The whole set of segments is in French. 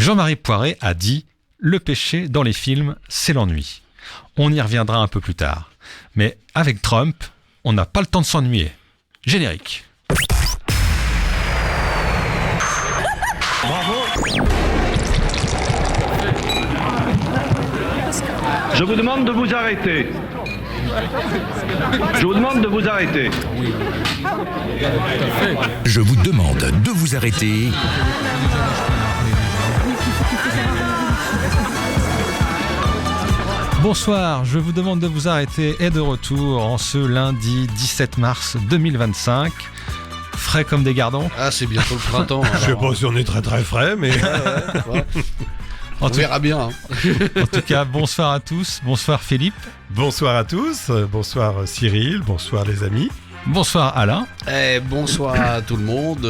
Jean-Marie Poiret a dit « Le péché dans les films, c'est l'ennui ». On y reviendra un peu plus tard. Mais avec Trump, on n'a pas le temps de s'ennuyer. Générique. Bravo. Je vous demande de vous arrêter. Je vous demande de vous arrêter. Je vous demande de vous arrêter. Bonsoir, je vous demande de vous arrêter est de retour en ce lundi 17 mars 2025. Frais comme des gardons. Ah, c'est bientôt le printemps. Je sais pas si on est très très frais, mais... Ouais. On verra bien. Hein. En tout cas, bonsoir à tous. Bonsoir Philippe. Bonsoir à tous. Bonsoir Cyril. Bonsoir les amis. Bonsoir Alain. Bonsoir à tout le monde,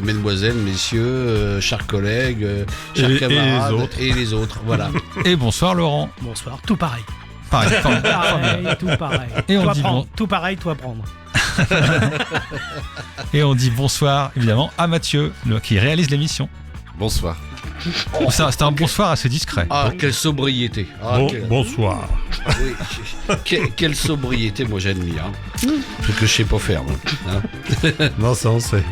mesdemoiselles, messieurs, chers collègues, chers camarades et les autres. Voilà. Et bonsoir Laurent. Bonsoir, tout pareil. Pareil, Tout pareil. Et on toi dit prendre, bon... tout pareil, toi prendre. Et on dit bonsoir évidemment à Mathieu, qui réalise l'émission. Bonsoir. C'était un bonsoir assez discret. Ah, quelle sobriété. Bonsoir. Oui. Quelle sobriété, moi j'admire. Hein. Ce que je sais pas faire. Moi. Hein. Non, ça on sait.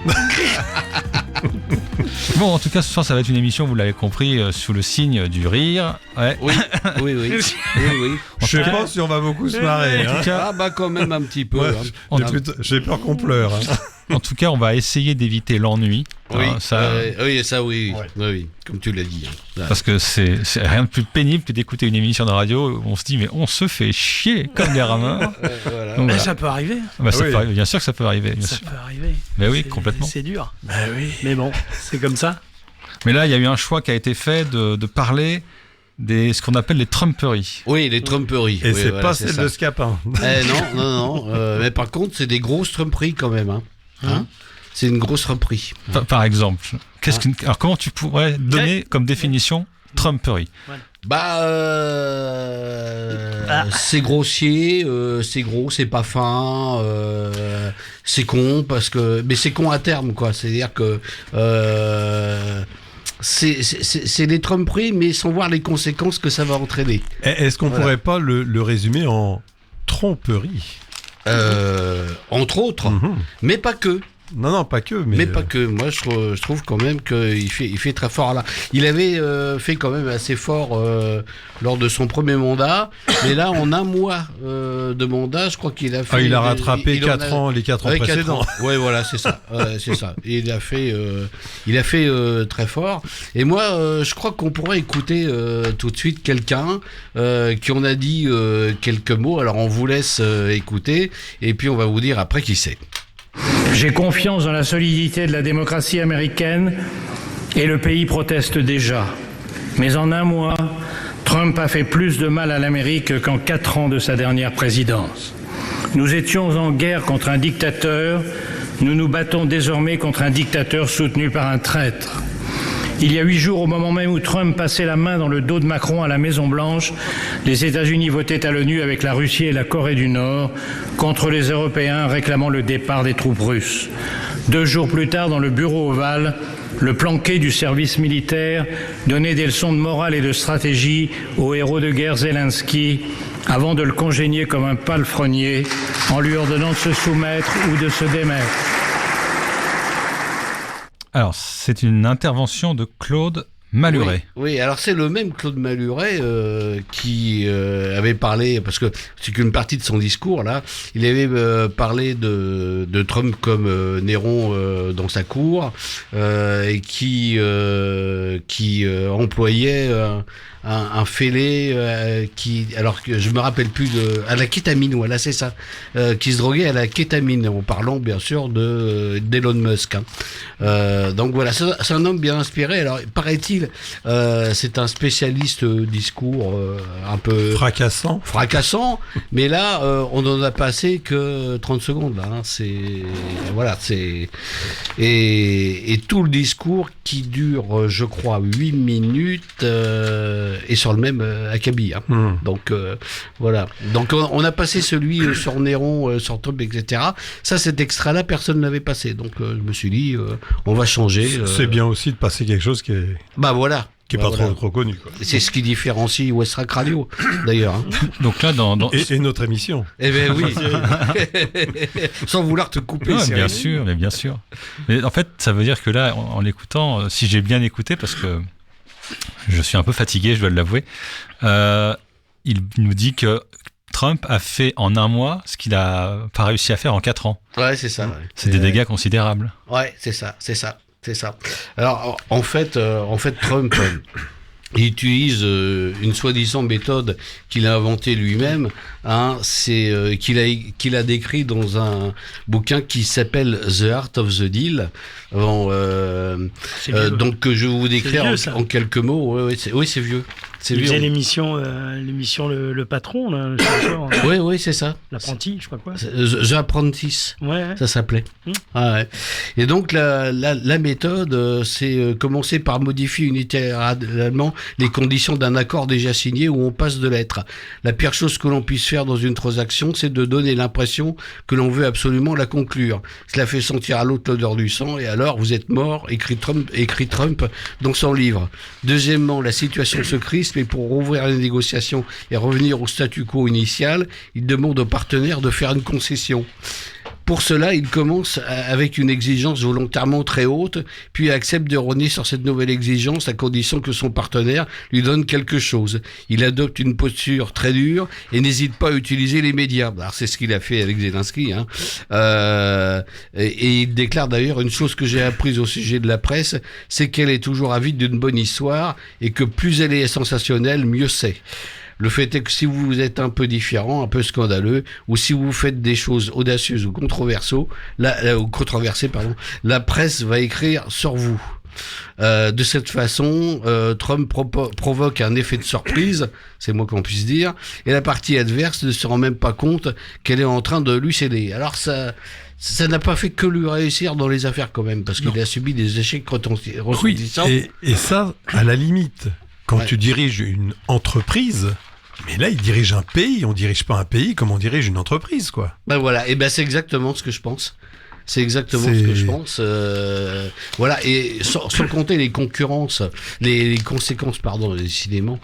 Bon, en tout cas, ce soir, ça va être une émission, vous l'avez compris, sous le signe du rire. Ouais. Oui. Je sais pas si on va beaucoup se marrer. En tout cas, Ah bah quand même un petit peu. Ouais, hein. j'ai peur qu'on pleure. Hein. En tout cas, on va essayer d'éviter l'ennui. Oui, Ça, oui, comme tu l'as dit. Hein. parce que c'est rien de plus pénible que d'écouter une émission de radio où on se dit, mais on se fait chier comme des rameurs. Voilà. Donc, voilà. Ça peut arriver. Bah, ça oui. peut arriver. Bien sûr que ça peut arriver. Bien Ça sûr. peut arriver. Mais oui, C'est- complètement. C'est dur. Mais bon, c'est comme ça. Mais là, il y a eu un choix qui a été fait de parler ce qu'on appelle les Trumperies. Oui, les tromperies. Et oui, c'est voilà, pas c'est celle ça. de Scapin. Non. Mais par contre, c'est des grosses tromperies quand même. Hein. C'est une grosse tromperie. Par exemple. Alors, comment tu pourrais donner comme définition Trumperie? Bah, c'est grossier, c'est gros, c'est pas fin, c'est con mais c'est con à terme quoi. C'est-à-dire que c'est des tromperies, mais sans voir les conséquences que ça va entraîner. Est-ce qu'on pourrait pas le résumer en tromperie? Entre autres, mais pas que. Non, pas que. Mais pas que. Moi, je trouve quand même qu'il fait très fort là. Il avait fait quand même assez fort lors de son premier mandat. Mais là, en un mois de mandat, je crois qu'il a fait... il a rattrapé les 4 ans Ouais, précédents. Oui, voilà, c'est ça. C'est ça. Et il a fait très fort. Et moi, je crois qu'on pourrait écouter tout de suite quelqu'un qui en a dit quelques mots. Alors, on vous laisse écouter. Et puis, on va vous dire après qui c'est. J'ai confiance dans la solidité de la démocratie américaine et le pays proteste déjà. Mais en un mois, Trump a fait plus de mal à l'Amérique qu'en 4 ans de sa dernière présidence. Nous étions en guerre contre un dictateur, nous nous battons désormais contre un dictateur soutenu par un traître. Il y a 8 jours, au moment même où Trump passait la main dans le dos de Macron à la Maison-Blanche, les États-Unis votaient à l'ONU avec la Russie et la Corée du Nord contre les Européens réclamant le départ des troupes russes. 2 jours plus tard, dans le bureau ovale, le planqué du service militaire donnait des leçons de morale et de stratégie au héros de guerre Zelensky avant de le congédier comme un palefrenier en lui ordonnant de se soumettre ou de se démettre. Alors, c'est une intervention de Claude Maluret. Oui, alors c'est le même Claude Maluret qui avait parlé, parce que c'est qu'une partie de son discours là, il avait parlé de Trump comme Néron dans sa cour et qui employait un fêlé alors que je me rappelle plus à la kétamine, voilà c'est ça, qui se droguait à la kétamine, en parlant bien sûr d'Elon Musk. Donc voilà, c'est un homme bien inspiré. Alors paraît-il, c'est un spécialiste discours un peu fracassant, mais là on en a passé que 30 secondes là. Et tout le discours qui dure, je crois, 8 minutes. Et sur le même acabit. Donc voilà. Donc on a passé celui sur Néron, sur Trump, etc. Ça, cet extrait-là, personne ne l'avait passé. Donc je me suis dit, on va changer. C'est bien aussi de passer quelque chose qui est... Bah voilà. Qui est pas Voilà. trop connu, quoi. C'est ce qui différencie Westrack Radio, d'ailleurs. Hein. Donc là, Et notre émission. Eh ben oui. Sans vouloir te couper. Ouais, Cyril. bien sûr, mais bien sûr. Mais en fait, ça veut dire que là, en l'écoutant, si j'ai bien écouté, parce que je suis un peu fatigué, je dois l'avouer, il nous dit que Trump a fait en un mois ce qu'il a pas réussi à faire en 4 ans. Ouais, c'est ça. Ouais. C'est des dégâts considérables. Ouais, c'est ça. Alors, en fait, Trump, il utilise une soi-disant méthode qu'il a inventée lui-même. Hein, c'est qu'il a décrit dans un bouquin qui s'appelle The Art of the Deal. Bon, C'est vieux. donc que je vais vous décrire vieux, ça. en quelques mots. Oui, c'est vieux. C'est Il vieux. faisait l'émission le patron, là, le chercheur, Oui, c'est ça. l'apprenti, je sais pas quoi. The Apprentice. Ouais. Ça s'appelait. Ah ouais. Et donc la méthode, c'est commencer par modifier unilatéralement les conditions d'un accord déjà signé où on passe de lettres. La pire chose que l'on puisse faire dans une transaction, c'est de donner l'impression que l'on veut absolument la conclure. Cela fait sentir à l'autre l'odeur du sang et alors vous êtes mort, écrit Trump dans son livre. Deuxièmement, la situation se crispe et pour rouvrir les négociations et revenir au statu quo initial, il demande aux partenaires de faire une concession. Pour cela, il commence avec une exigence volontairement très haute, puis accepte de rogner sur cette nouvelle exigence à condition que son partenaire lui donne quelque chose. Il adopte une posture très dure et n'hésite pas à utiliser les médias. Alors c'est ce qu'il a fait avec Zelensky. Hein. Et il déclare d'ailleurs une chose que j'ai apprise au sujet de la presse, c'est qu'elle est toujours avide d'une bonne histoire et que plus elle est sensationnelle, mieux c'est. Le fait est que si vous êtes un peu différent, un peu scandaleux, ou si vous faites des choses audacieuses ou controversées, la presse va écrire sur vous. De cette façon, Trump provoque un effet de surprise, c'est le moins qu'on puisse dire, et la partie adverse ne se rend même pas compte qu'elle est en train de lui céder. Alors ça n'a pas fait que lui réussir dans les affaires quand même, parce qu'il a subi des échecs retentissants. Et ça, à la limite, quand tu diriges une entreprise, mais là, il dirige un pays, on dirige pas un pays comme on dirige une entreprise, quoi. Ben voilà, et ben c'est exactement ce que je pense. C'est exactement ce que je pense. Voilà, et sans compter les concurrences, les conséquences, pardon, décidément,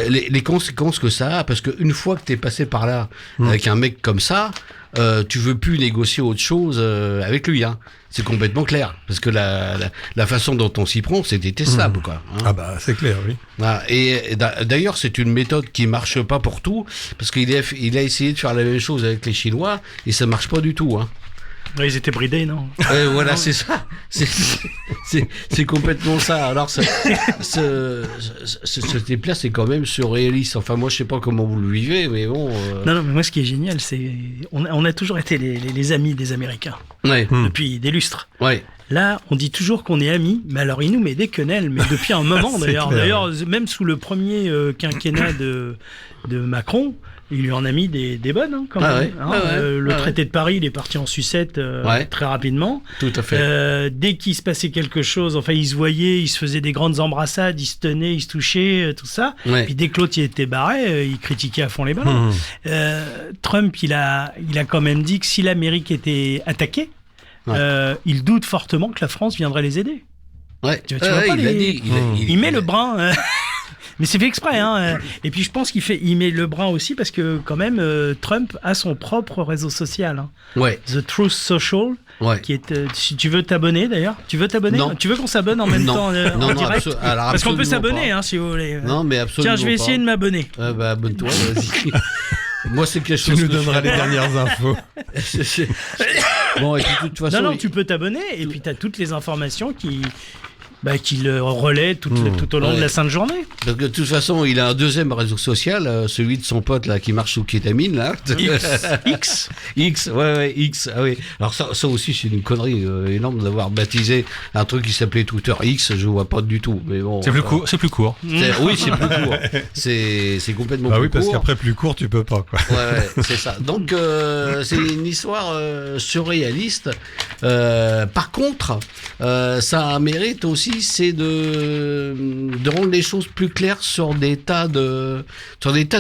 les conséquences que ça a, parce qu'une fois que t'es passé par là avec un mec comme ça, tu veux plus négocier autre chose avec lui, hein. C'est complètement clair, parce que la façon dont on s'y prend, c'est détestable, quoi. Hein. Ah bah, c'est clair, oui. Voilà. Et d'ailleurs, c'est une méthode qui marche pas pour tout, parce qu'il a essayé de faire la même chose avec les Chinois, et ça marche pas du tout, hein. Ouais, ils étaient bridés, non? Voilà, c'est ça. C'est complètement ça. Alors, ce type-là, c'est quand même surréaliste. Enfin, moi, je sais pas comment vous le vivez, mais bon. Non, mais moi, ce qui est génial, c'est on a toujours été les amis des Américains Ouais. depuis des lustres. Ouais. Là, on dit toujours qu'on est amis, mais alors il nous met des quenelles, mais depuis un moment C'est d'ailleurs. clair. D'ailleurs, même sous le premier quinquennat de Macron, il lui en a mis des bonnes, hein, quand Ah même. ouais, Hein, ah ouais, le ah traité de Paris, il est parti en sucette Ouais. très rapidement. Tout à fait. Dès qu'il se passait quelque chose, enfin, ils se voyaient, ils se faisaient des grandes embrassades, ils se tenaient, ils se touchaient, tout ça. Ouais. Puis dès que l'autre il était barré, il critiquait à fond les ballons. Trump, il a quand même dit que si l'Amérique était attaquée, il doute fortement que la France viendrait les aider. Ouais. Tu vois pas il l'a les- dit. Il met le brin. Mais c'est fait exprès, hein. Et puis je pense il met le brin aussi parce que quand même Trump a son propre réseau social, hein. Ouais. The Truth Social, Ouais. qui est. Si tu veux t'abonner d'ailleurs, tu veux t'abonner Non. Tu veux qu'on s'abonne en même Non. temps Non, en non, direct alors parce qu'on peut absolument s'abonner, pas. hein, si vous voulez. Non, mais absolument. Tiens, je vais essayer de m'abonner. Bah, abonne-toi, vas-y. Moi, c'est quelque Tu chose nous que je donneras les fais pas. dernières infos. Bon, et puis de toute façon. Non, tu peux t'abonner et puis tu as toutes les informations qui le relaient tout au long de la sainte journée. Parce que de toute façon, il a un deuxième réseau social, celui de son pote là qui marche sous kétamine là. X, ouais, X. Ah oui. Alors ça aussi c'est une connerie énorme d'avoir baptisé un truc qui s'appelait Twitter X. Je vois pas du tout, mais bon. C'est plus court. C'est plus court. Oui, c'est plus court. C'est complètement Bah plus oui, parce court. qu'après, plus court, tu peux pas, quoi. Ouais, c'est ça. Donc c'est une histoire surréaliste. Par contre, ça mérite aussi aussi, c'est de rendre les choses plus claires sur des tas de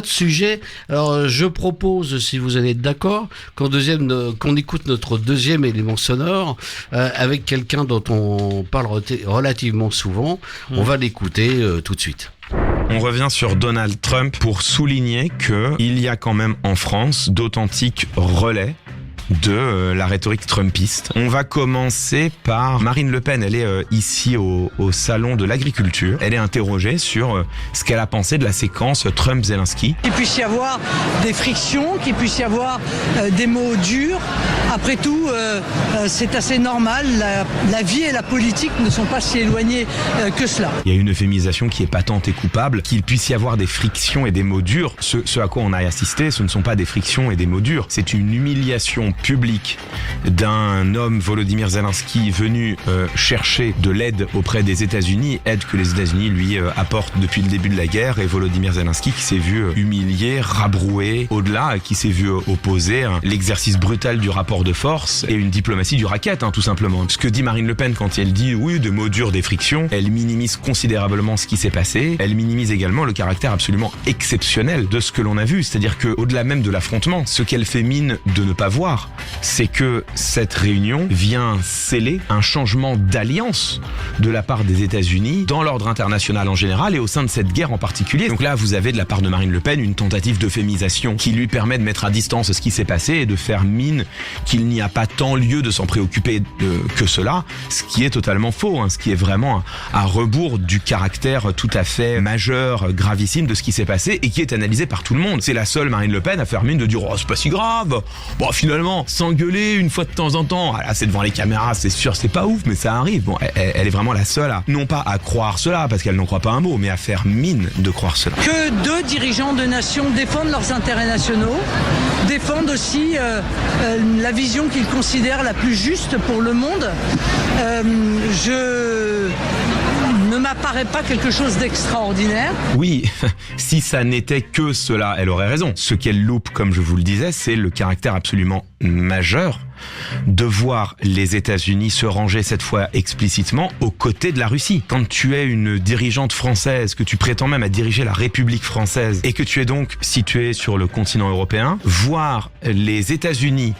sujets. Alors, je propose, si vous allez être d'accord, qu'on écoute notre deuxième élément sonore avec quelqu'un dont on parle relativement souvent. On va l'écouter tout de suite. On revient sur Donald Trump pour souligner qu'il y a quand même en France d'authentiques relais de la rhétorique trumpiste. On va commencer par Marine Le Pen. Elle est ici au salon de l'agriculture. Elle est interrogée sur ce qu'elle a pensé de la séquence Trump-Zelensky. Qu'il puisse y avoir des frictions, qu'il puisse y avoir des mots durs. Après tout, c'est assez normal. La vie et la politique ne sont pas si éloignées que cela. Il y a une euphémisation qui est patente et coupable. Qu'il puisse y avoir des frictions et des mots durs. Ce à quoi on a assisté, ce ne sont pas des frictions et des mots durs. C'est une humiliation public d'un homme, Volodymyr Zelensky, venu chercher de l'aide auprès des États-Unis, aide que les États-Unis lui apportent depuis le début de la guerre, et Volodymyr Zelensky qui s'est vu humilié, rabroué, au-delà, qui s'est vu opposer l'exercice brutal du rapport de force et une diplomatie du racket, tout simplement. Ce que dit Marine Le Pen quand elle dit oui, des mots durs, des frictions, elle minimise considérablement ce qui s'est passé, elle minimise également le caractère absolument exceptionnel de ce que l'on a vu, c'est-à-dire que au-delà même de l'affrontement, ce qu'elle fait mine de ne pas voir, c'est que cette réunion vient sceller un changement d'alliance de la part des États-Unis dans l'ordre international en général et au sein de cette guerre en particulier. Donc là, vous avez de la part de Marine Le Pen une tentative d'euphémisation qui lui permet de mettre à distance ce qui s'est passé et de faire mine qu'il n'y a pas tant lieu de s'en préoccuper que cela, ce qui est totalement faux, ce qui est vraiment à rebours du caractère tout à fait majeur, gravissime de ce qui s'est passé et qui est analysé par tout le monde. C'est la seule Marine Le Pen à faire mine de dire « Oh, c'est pas si grave !» Bon, finalement, s'engueuler une fois de temps en temps, là c'est devant les caméras, c'est sûr, c'est pas ouf, mais ça arrive. Bon, elle est vraiment la seule à, non pas à croire cela, parce qu'elle n'en croit pas un mot, mais à faire mine de croire cela. Que deux dirigeants de nations défendent leurs intérêts nationaux, défendent aussi la vision qu'ils considèrent la plus juste pour le monde, ne m'apparaît pas quelque chose d'extraordinaire. Oui, si ça n'était que cela, elle aurait raison. Ce qu'elle loupe, comme je vous le disais, c'est le caractère absolument majeur de voir les États-Unis se ranger cette fois explicitement aux côtés de la Russie. Quand tu es une dirigeante française, que tu prétends même à diriger la République française et que tu es donc situé sur le continent européen, voir les États-Unis,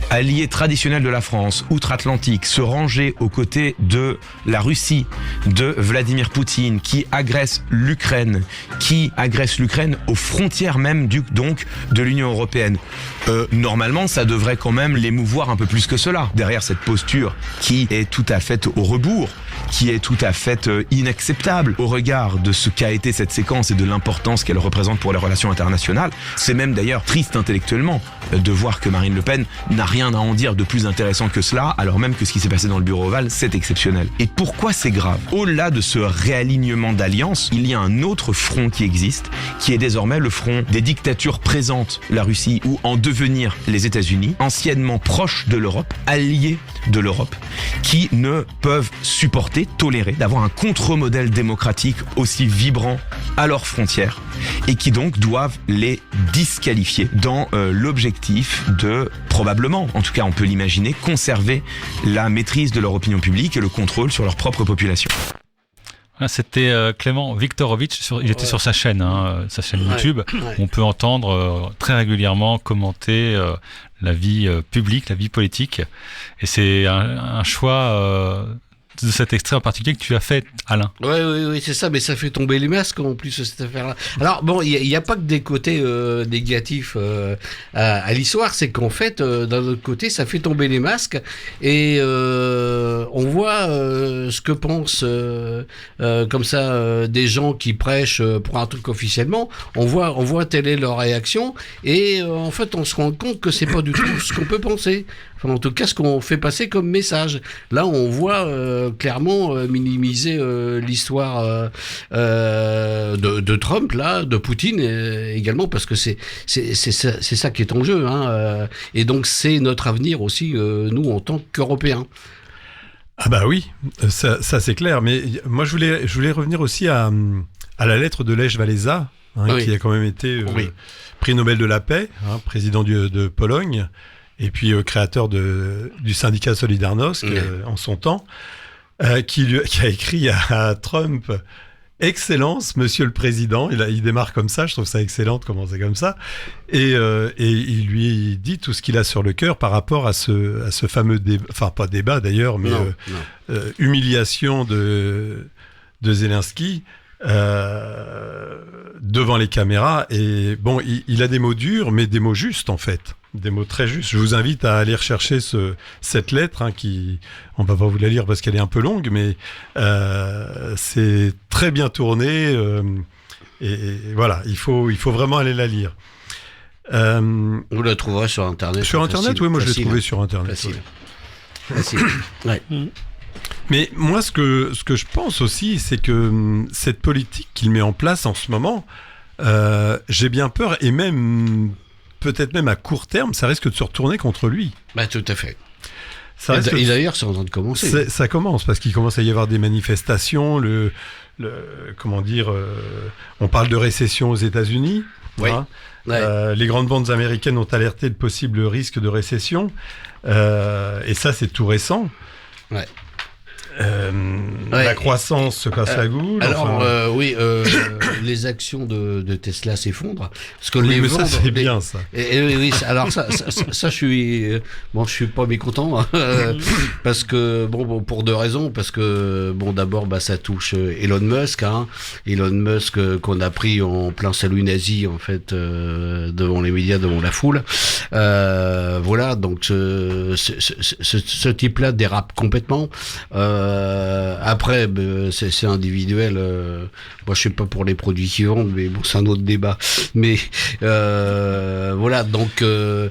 alliés traditionnels de la France, outre-Atlantique, se ranger aux côtés de la Russie, de Vladimir Poutine, qui agresse l'Ukraine aux frontières même donc de l'Union européenne. Normalement, ça devrait quand même l'émouvoir un peu plus que cela. Derrière cette posture qui est tout à fait au rebours, qui est tout à fait inacceptable au regard de ce qu'a été cette séquence et de l'importance qu'elle représente pour les relations internationales. C'est même d'ailleurs triste intellectuellement de voir que Marine Le Pen n'a rien à en dire de plus intéressant que cela, alors même que ce qui s'est passé dans le bureau ovale, c'est exceptionnel. Et pourquoi c'est grave ? Au-delà de ce réalignement d'alliance, il y a un autre front qui existe, qui est désormais le front des dictatures présentes, la Russie, ou en devenir les États-Unis, anciennement proches de l'Europe, alliés de l'Europe, qui ne peuvent supporter, tolérer, d'avoir un contre-modèle démocratique aussi vibrant à leurs frontières, et qui donc doivent les disqualifier dans l'objectif de, probablement, en tout cas on peut l'imaginer, conserver la maîtrise de leur opinion publique et le contrôle sur leur propre population. C'était Clément Viktorovitch, il était sur sa chaîne YouTube. On peut entendre très régulièrement commenter la vie publique, la vie politique. Et c'est un choix de cet extrait en particulier que tu as fait, Alain. Oui, c'est ça, mais ça fait tomber les masques en plus, cette affaire-là. Alors, bon, il n'y a pas que des côtés négatifs à l'histoire, c'est qu'en fait, d'un autre côté, ça fait tomber les masques et on voit ce que pensent comme ça des gens qui prêchent pour un truc officiellement. On voit telle est leur réaction et en fait, on se rend compte que c'est pas du tout ce qu'on peut penser. Enfin, en tout cas, ce qu'on fait passer comme message. Là, on voit clairement minimiser l'histoire de Trump, là, de Poutine également, parce que c'est ça qui est en jeu. Et donc, c'est notre avenir aussi, nous, en tant qu'Européens. Ah bah oui, ça c'est clair. Mais moi, je voulais revenir aussi à la lettre de Lech Walesa, qui a quand même été prix Nobel de la paix, président de Pologne, et puis créateur du syndicat Solidarność en son temps. qui a écrit à Trump. Excellence, Monsieur le Président. Il démarre comme ça. Je trouve ça excellent de commencer comme ça. Et il lui dit tout ce qu'il a sur le cœur par rapport à ce fameux débat, enfin pas débat d'ailleurs, mais humiliation de Zelensky devant les caméras. Et bon, il a des mots durs, mais des mots justes en fait. Des mots très justes. Je vous invite à aller rechercher cette lettre qui, on va pas vous la lire parce qu'elle est un peu longue, mais c'est très bien tourné et voilà, il faut vraiment aller la lire. Vous la trouverez sur Internet. Sur Internet, facile, oui, moi je l'ai trouvé sur Internet. Facile. Oui. Facile. Ouais. Mais moi, ce que je pense aussi, c'est que cette politique qu'il met en place en ce moment, j'ai bien peur et même peut-être même à court terme, ça risque de se retourner contre lui. Bah, tout à fait. Et d'ailleurs, c'est en train de commencer. Ça commence, parce qu'il commence à y avoir des manifestations. Comment dire, on parle de récession aux États-Unis. Oui. Hein. Ouais. Les grandes banques américaines ont alerté de possibles risques de récession. Et ça, c'est tout récent. Ouais. La croissance se casse la goule. Alors, les actions de Tesla s'effondrent. Parce que mais ça, c'est bien, ça. Oui, alors ça, je suis pas mécontent. Parce que, pour deux raisons. Parce que, d'abord, ça touche Elon Musk. Elon Musk qu'on a pris en plein salut nazi, en fait, devant les médias, devant la foule. Voilà, donc ce type-là dérape complètement. Après, c'est individuel. Moi, je suis pas pour les produits qui vendent, mais bon, c'est un autre débat. Mais voilà, donc ce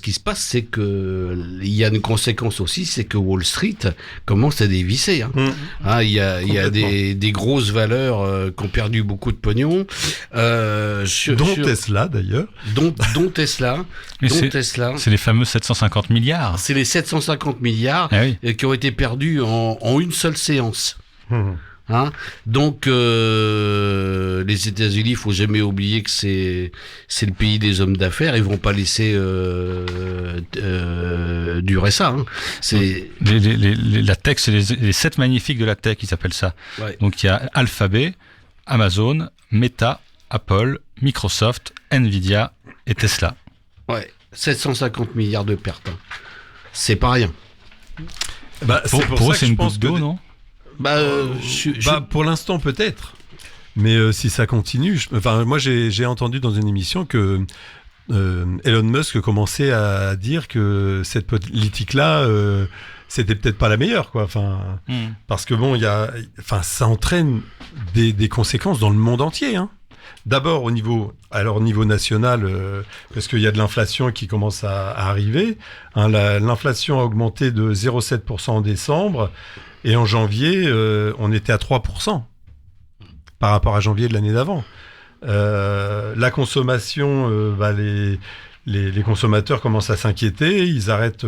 qui se passe, c'est que il y a une conséquence aussi, c'est que Wall Street commence à dévisser. Il y a des grosses valeurs qui ont perdu beaucoup de pognon, dont Tesla d'ailleurs. Dont Tesla. C'est les fameux 750 milliards. C'est les 750 milliards qui ont été perdus en une seule séance. Donc les États-Unis, il faut jamais oublier que c'est le pays des hommes d'affaires. Ils vont pas laisser durer ça. C'est la tech, c'est les 7 magnifiques de la tech, ils appellent ça. Ouais. Donc il y a Alphabet, Amazon, Meta, Apple, Microsoft, Nvidia et Tesla. Ouais, 750 milliards de pertes. C'est pas rien. Pour eux, c'est une goutte d'eau, non ? Pour l'instant, peut-être. Mais si ça continue... moi, j'ai entendu dans une émission que Elon Musk commençait à dire que cette politique-là, c'était peut-être pas la meilleure, quoi. Parce que ça entraîne des conséquences dans le monde entier, D'abord au niveau national, parce qu'il y a de l'inflation qui commence à arriver. L'inflation a augmenté de 0,7% en décembre, et en janvier, on était à 3% par rapport à janvier de l'année d'avant. La consommation, les consommateurs commencent à s'inquiéter, ils arrêtent,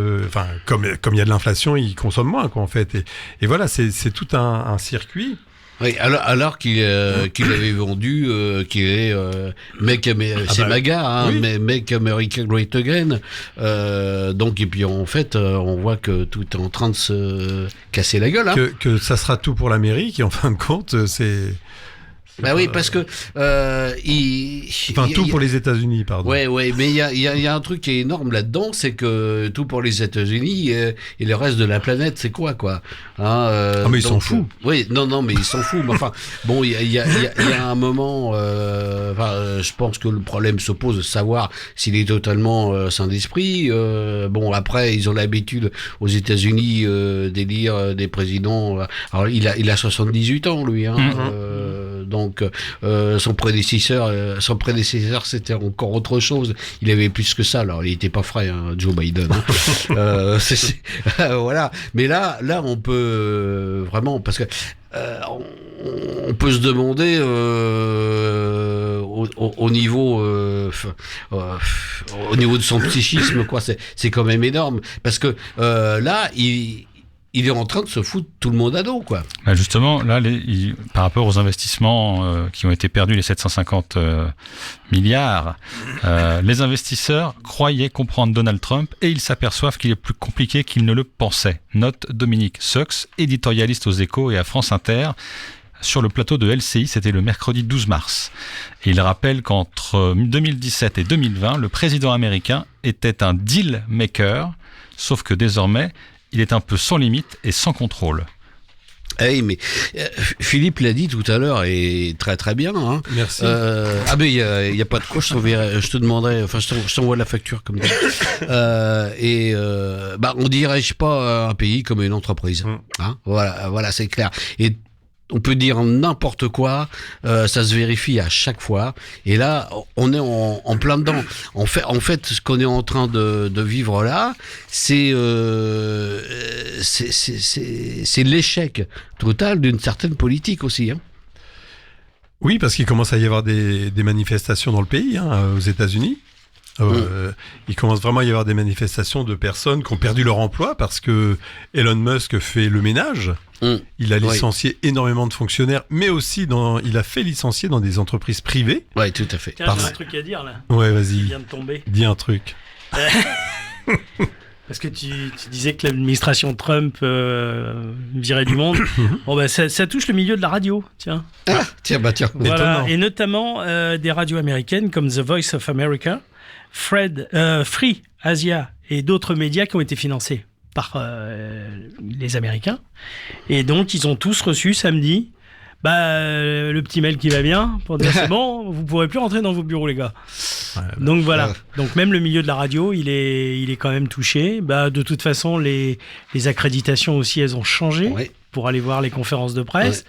comme il y a de l'inflation, ils consomment moins, quoi, en fait. Et voilà, c'est tout un circuit. Oui, alors qu'il avait vendu qu'il est MAGA, Make America Great Again. Donc, et puis en fait, on voit que tout est en train de se casser la gueule. Que ça sera tout pour l'Amérique, et en fin de compte, c'est... Oui, parce que tout pour les États-Unis, pardon. Ouais, mais il y a un truc qui est énorme là-dedans, c'est que tout pour les États-Unis et le reste de la planète, c'est quoi mais ils s'en foutent. Oui, non, mais ils s'en foutent. Mais enfin, bon, il y a un moment, je pense que le problème se pose de savoir s'il est totalement sain d'esprit. Après, ils ont l'habitude aux États-Unis d'élire des présidents. Alors, il a 78 ans, lui, donc son prédécesseur, c'était encore autre chose. Il avait plus que ça. Alors, il était pas frais, Joe Biden. Voilà. Mais là, on peut vraiment, parce que on peut se demander au niveau de son psychisme, quoi. C'est quand même énorme, parce que là, il est en train de se foutre tout le monde à dos, quoi. Bah justement, là, par rapport aux investissements qui ont été perdus, les 750 milliards, les investisseurs croyaient comprendre Donald Trump et ils s'aperçoivent qu'il est plus compliqué qu'ils ne le pensaient. Note Dominique Seux, éditorialiste aux Échos et à France Inter, sur le plateau de LCI, c'était le mercredi 12 mars. Et il rappelle qu'entre 2017 et 2020, le président américain était un deal maker, sauf que désormais, il est un peu sans limite et sans contrôle. Hey, mais Philippe l'a dit tout à l'heure et très très bien. Hein. Merci. Mais il y a pas de quoi. Je te demanderai. Enfin, je t'envoie la facture comme ça. On dirige pas un pays comme une entreprise. Hein, voilà, c'est clair. Et on peut dire n'importe quoi, ça se vérifie à chaque fois. Et là, on est en plein dedans. En fait, ce qu'on est en train de vivre là, c'est l'échec total d'une certaine politique aussi. Hein. Oui, parce qu'il commence à y avoir des manifestations dans le pays, aux États-Unis. Il commence vraiment à y avoir des manifestations de personnes qui ont perdu leur emploi parce que Elon Musk fait le ménage. Il a licencié énormément de fonctionnaires, mais aussi il a fait licencier dans des entreprises privées. Oui, tout à fait. Tiens, j'ai un truc à dire là. Ouais, vas-y. Il vient de tomber. Dis un truc. Parce que tu disais que l'administration Trump virait du monde. Bon, bah, ça touche le milieu de la radio, tiens. Tiens. Voilà. Et notamment des radios américaines comme The Voice of America, Free Asia et d'autres médias qui ont été financés par les Américains. Et donc, ils ont tous reçu samedi le petit mail qui va bien pour dire c'est bon, vous pourrez plus rentrer dans vos bureaux, les gars. Donc voilà. Donc même le milieu de la radio, il est quand même touché. De toute façon, les accréditations aussi, elles ont changé. Pour aller voir les conférences de presse.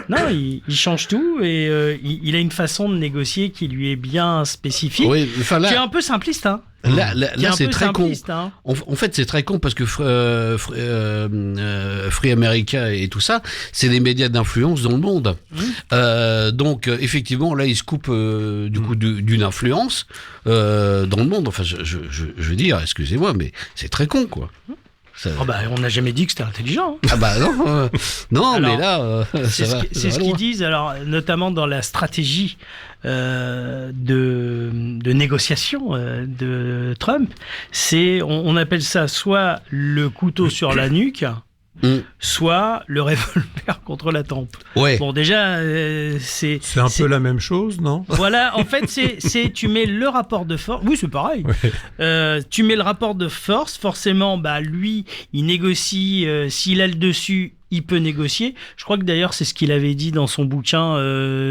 Non, il change tout et il a une façon de négocier qui lui est bien spécifique. Qui est un peu simpliste, hein. Là c'est très con. Hein. En fait, c'est très con parce que Free America et tout ça, c'est des médias d'influence dans le monde. Donc, effectivement, là, ils se coupent du coup d'une influence dans le monde. Enfin, je veux dire, excusez-moi, mais c'est très con, quoi. On n'a jamais dit que c'était intelligent. Hein. Non, alors, mais là, c'est ce qu'ils disent. Alors, notamment dans la stratégie de négociation de Trump, on appelle ça soit le couteau sur la nuque, soit le revolver contre la tempe. Bon, déjà, c'est un peu la même chose, non? Voilà, en fait, tu mets le rapport de force. Oui, c'est pareil. Tu mets le rapport de force. Forcément, lui, il négocie. S'il a le dessus, il peut négocier. Je crois que d'ailleurs, c'est ce qu'il avait dit dans son bouquin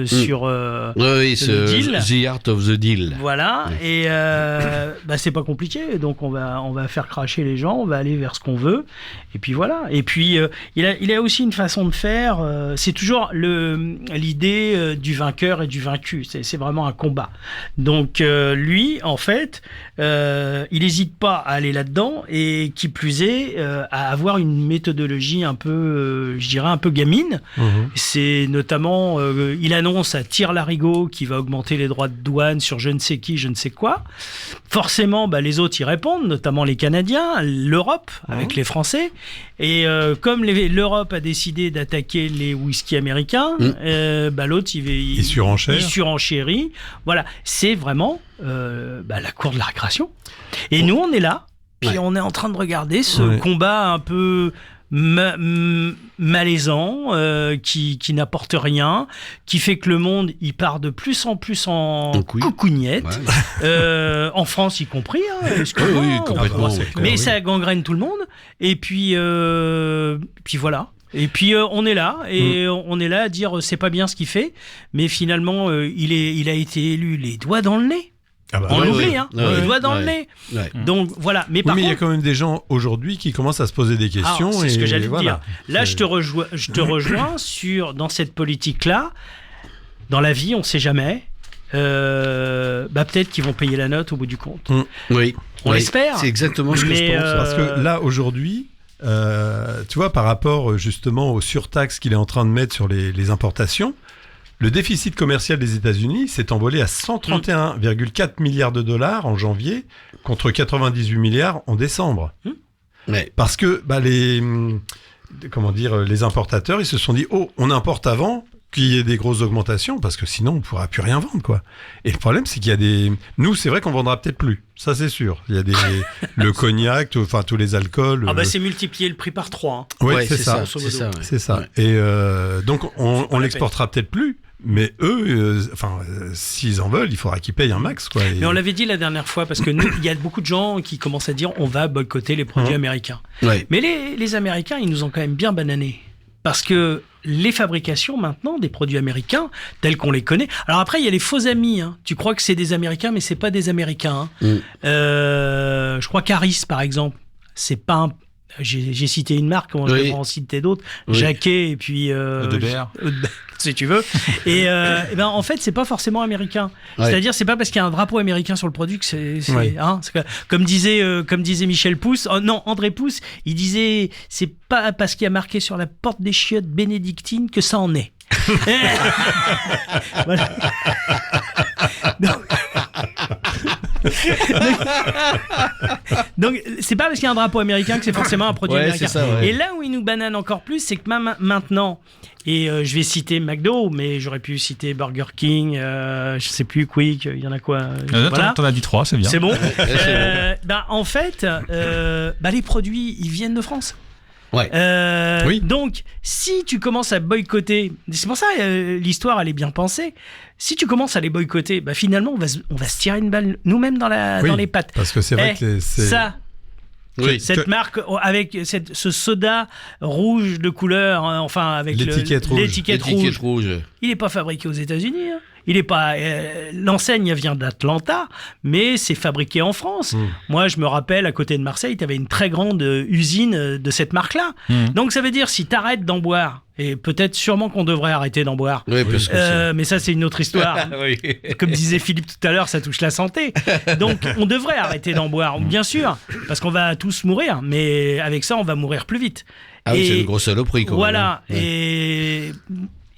sur le deal. The Art of the Deal. Voilà. Et c'est pas compliqué. Donc, on va faire cracher les gens. On va aller vers ce qu'on veut. Et puis voilà. Et puis, il a aussi une façon de faire. C'est toujours l'idée du vainqueur et du vaincu. C'est vraiment un combat. Donc, lui, en fait, il n'hésite pas à aller là-dedans. Et qui plus est, à avoir une méthodologie un peu je dirais un peu gamine. C'est notamment il annonce à tire-larigot qu'il va augmenter les droits de douane sur je ne sais qui, je ne sais quoi. Forcément, les autres y répondent, notamment les Canadiens, l'Europe avec les Français. Et comme l'Europe a décidé d'attaquer les whisky américains, l'autre il surenchérit. Voilà, c'est vraiment la cour de la récréation. Et nous, on est là, puis on est en train de regarder ce combat un peu malaisant, qui n'apporte rien, qui fait que le monde il part de plus en plus en coucougnette, en France y compris, complètement. Mais ça gangrène tout le monde. Et puis voilà. Et puis on est là on est là à dire c'est pas bien ce qu'il fait, mais finalement il a été élu les doigts dans le nez. On l'oublie, les doigts dans le nez. Donc voilà. Mais il y a quand même des gens aujourd'hui qui commencent à se poser des questions. C'est ce que j'allais te dire. Là, je te rejoins dans cette politique-là. Dans la vie, on ne sait jamais. Peut-être qu'ils vont payer la note au bout du compte. On l'espère. C'est exactement ce que je pense. Parce que là, aujourd'hui, tu vois, par rapport justement aux surtaxes qu'il est en train de mettre sur les importations, le déficit commercial des États-Unis s'est envolé à 131,4 milliards de dollars en janvier contre 98 milliards en décembre. Parce que les importateurs, ils se sont dit, on importe avant qu'il y ait des grosses augmentations, parce que sinon, on ne pourra plus rien vendre, quoi. Et le problème, c'est qu'il y a des... Nous, c'est vrai qu'on vendra peut-être plus. Ça, c'est sûr. Il y a le cognac, tous les alcools. C'est multiplier le prix par 3. Hein. Oui, c'est ça. C'est ça. Ouais. Et donc, on l'exportera peut-être plus. Mais eux, s'ils en veulent, il faudra qu'ils payent un max, quoi. Mais on l'avait dit la dernière fois, parce que nous, il y a beaucoup de gens qui commencent à dire on va boycotter les produits américains. Ouais. Mais les Américains, ils nous ont quand même bien bananés. Parce que les fabrications maintenant des produits américains tels qu'on les connaît. Alors après, il y a les faux amis. Hein. Tu crois que c'est des Américains, mais c'est pas des Américains. Hein. Je crois qu'Harris, par exemple, c'est pas un... J'ai cité une marque, moi je vais en citer d'autres. Jacquet et puis Eudebert, si tu veux. Et en fait, c'est pas forcément américain. C'est-à-dire, c'est pas parce qu'il y a un drapeau américain sur le produit que c'est comme disait Michel Pousse. André Pousse, il disait c'est pas parce qu'il y a marqué sur la porte des chiottes bénédictines que ça en est. Voilà. Donc c'est pas parce qu'il y a un drapeau américain que c'est forcément un produit américain. Ça, et là où ils nous bananent encore plus, c'est que maintenant, et je vais citer McDo, mais j'aurais pu citer Burger King, je sais plus, Quick, il y en a quoi voilà. T'en as dit 3, c'est bien. C'est bon. En fait, les produits, ils viennent de France. Donc, si tu commences à boycotter, c'est pour ça l'histoire elle est bien pensée. Si tu commences à les boycotter, finalement on va se tirer une balle nous-mêmes dans les pattes. Parce que c'est vrai que cette marque avec ce soda rouge de couleur, avec l'étiquette rouge, il n'est pas fabriqué aux États-Unis. Hein. Il est pas. L'enseigne vient d'Atlanta, mais c'est fabriqué en France. Moi, je me rappelle, à côté de Marseille, tu avais une très grande usine de cette marque-là. Donc, ça veut dire, si tu arrêtes d'en boire, et peut-être sûrement qu'on devrait arrêter d'en boire, mais ça, c'est une autre histoire. Comme disait Philippe tout à l'heure, ça touche la santé. Donc, on devrait arrêter d'en boire, bien sûr, parce qu'on va tous mourir, mais avec ça, on va mourir plus vite. C'est une grosse saloperie, quand même. Voilà.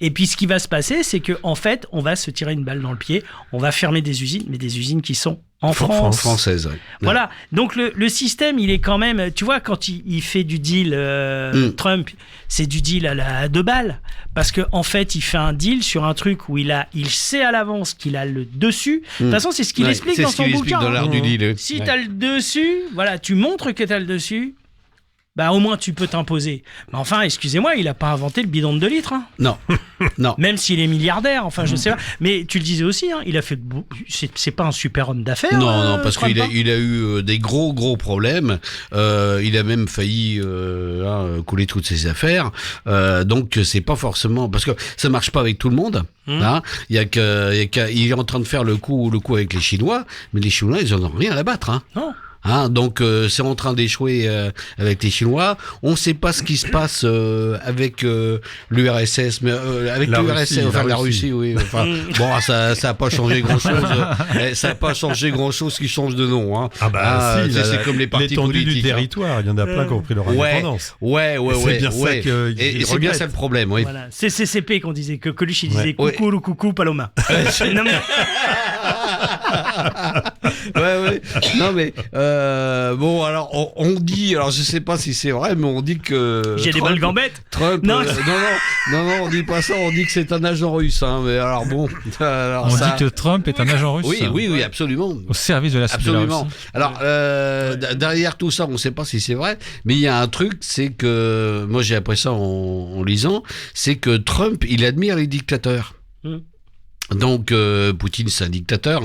Et puis, ce qui va se passer, c'est qu'en fait, on va se tirer une balle dans le pied. On va fermer des usines, mais des usines qui sont en France. Françaises, Voilà. Donc, le système, il est quand même... Tu vois, quand il fait du deal, Trump, c'est du deal à 2 balles. Parce qu'en fait, il fait un deal sur un truc où il sait à l'avance qu'il a le dessus. De toute façon, c'est ce qu'il explique dans son bouquin. Dans l'art du deal. Si tu as le dessus, voilà, tu montres que tu as le dessus. Au moins tu peux t'imposer. Mais enfin, excusez-moi, il a pas inventé le bidon de 2 litres. Hein. Non. Même s'il est milliardaire, je sais pas. Mais tu le disais aussi, il a fait. C'est pas un super homme d'affaires. Non, parce qu'il a eu des gros Il a même failli couler toutes ses affaires. Donc c'est pas forcément parce que ça marche pas avec tout le monde. Il est en train de faire le coup avec les Chinois, mais les Chinois ils en ont rien à battre. Non. Donc c'est en train d'échouer avec les Chinois. On ne sait pas ce qui se passe avec l'URSS, mais avec l'URSS, la Russie, oui. Ça n'a pas changé grand-chose. Ça n'a pas changé grand-chose qui change de nom. C'est comme les partis l'étendue politiques. Du territoire, il y en a plein qui ont pris leur indépendance. C'est bien ça que. Et c'est bien ça le problème. Oui. Voilà. C'est CCP qu'on disait que Coluche il disait coucou Paloma. Non mais. Non mais alors on dit, alors je sais pas si c'est vrai, mais on dit que j'ai des bonnes gambettes. Trump, non, on dit pas ça, on dit que c'est un agent russe. Mais alors bon, on dit que Trump est un agent russe. Oui, absolument. Au service de la absolument. Alors derrière tout ça, on sait pas si c'est vrai, mais il y a un truc, c'est que moi j'ai appris ça en lisant, c'est que Trump, il admire les dictateurs. Donc Poutine c'est un dictateur,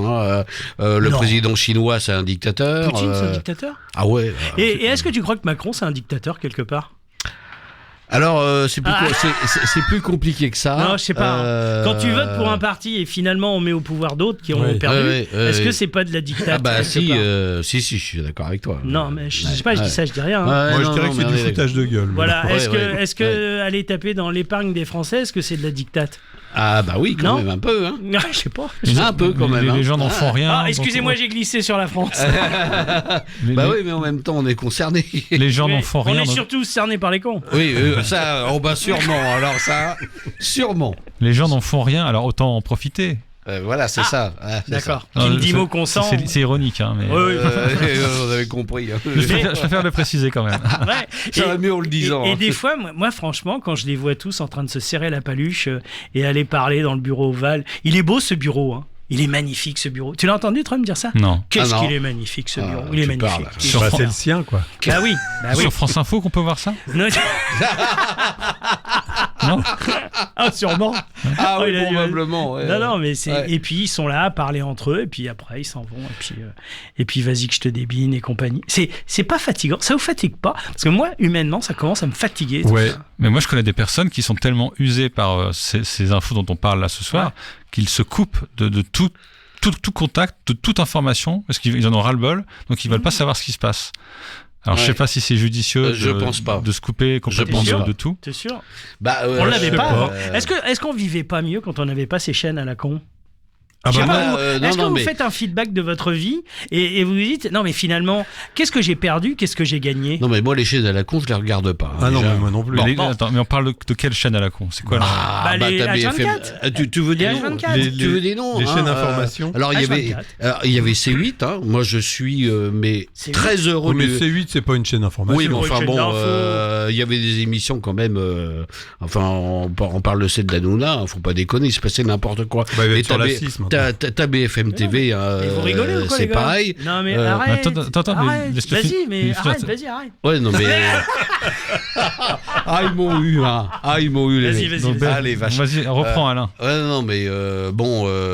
le président chinois c'est un dictateur. Poutine c'est un dictateur ? Ah ouais. Et est-ce que tu crois que Macron c'est un dictateur quelque part ? Alors c'est plus compliqué que ça. Non, je sais pas. Quand tu votes pour un parti et finalement on met au pouvoir d'autres qui ont perdu, est-ce que c'est pas de la dictature ? Si, je suis d'accord avec toi. Non, mais je sais pas, je dis ça, je dis rien. Moi je dirais que c'est du foutage de gueule. Voilà. Est-ce que aller taper dans l'épargne des Français, est-ce que c'est de la dictate ? Ah bah oui, quand même un peu. Non, je sais pas. Un peu quand même. Les gens n'en font rien. Excusez-moi, j'ai glissé sur la France. Oui, mais en même temps, on est concernés. Les gens n'en font rien. On est surtout cernés par les cons. Oui, ça, sûrement. Alors ça, sûrement. Les gens n'en font rien, alors autant en profiter. Voilà, c'est ça. Ah, c'est D'accord. ça. Qui me dit mot consent. C'est ironique, hein, mais On avait compris. je préfère le préciser quand même. Ouais. Ça va mieux en le disant. Et des fois, moi, franchement, quand je les vois tous en train de se serrer la paluche et aller parler dans le bureau ovale, il est beau ce bureau, hein. Il est magnifique ce bureau. Tu l'as entendu Trump dire ça? Non. Qu'est-ce Ah non. qu'il est magnifique ce bureau. Il est tu magnifique. parles. C'est le sien, quoi. Ah oui. Bah oui. Sur France Info qu'on peut voir ça? Non. Non. Ah, sûrement. Ah oui, il a dit- probablement. Ouais. Non, mais c'est. Ouais. Et puis ils sont là à parler entre eux, et puis après ils s'en vont, et puis vas-y que je te débine et compagnie. C'est pas fatigant, ça vous fatigue pas? Parce que moi, humainement, ça commence à me fatiguer. tout Ouais. ça. Mais moi, je connais des personnes qui sont tellement usées par ces infos dont on parle là ce soir qu'ils se coupent de tout contact, de toute information, parce qu'ils en ont ras-le-bol, donc ils veulent pas savoir ce qui se passe. Alors, je sais pas si c'est judicieux Je pense pas. de se couper complètement pense pas. de tout. T'es sûr? Bah, On l'avait sais pas pas. avant. Est-ce qu'on vivait pas mieux quand on n'avait pas ces chaînes à la con? Ah Je sais bah pas, moi, vous- non, Est-ce que non, vous mais- faites un feedback de votre vie et vous vous dites non mais finalement qu'est-ce que j'ai perdu, qu'est-ce que j'ai gagné? Non, mais moi, les chaînes à la con, je les regarde pas. Ah non, déjà. mais moi non plus. Attends, mais on parle de quelle chaîne à la con? C'est quoi là? les t'as H24. BFM. Tu veux Les des noms? H24. Tu veux des noms? les chaînes hein, d'information. Alors, il y avait C8. Hein. Moi, je suis mais C8. très heureux. Oui, mais du- C8, c'est pas une chaîne d'information. Oui, mais une enfin chaîne bon, d'info. il y avait des émissions quand même. Enfin, on parle de celle d'Hanouna, faut pas déconner, il se passait n'importe quoi. Bah, il va Mais être sur t'as la B- 6 maintenant. t'as BFM TV, hein, Et vous rigolez ou quoi, c'est les gars? pareil. Non mais Euh, arrête. attends, mais arrête. laisse-le Vas-y, finir. mais Mais arrête, frère, vas-y, arrête. Ouais, non mais. Ils m'ont eu, hein. Ils m'ont eu les Vas-y, mecs. vas-y, Donc, vas-y. Allez, vache. Vas-y, reprends Alain. Ouais, non, mais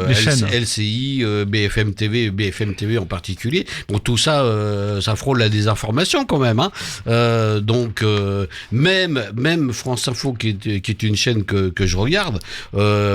Les chaînes. LCI, BFM TV en particulier. Bon, tout ça, ça frôle la désinformation quand même. Hein. Donc, même France Info, qui est une chaîne que je regarde,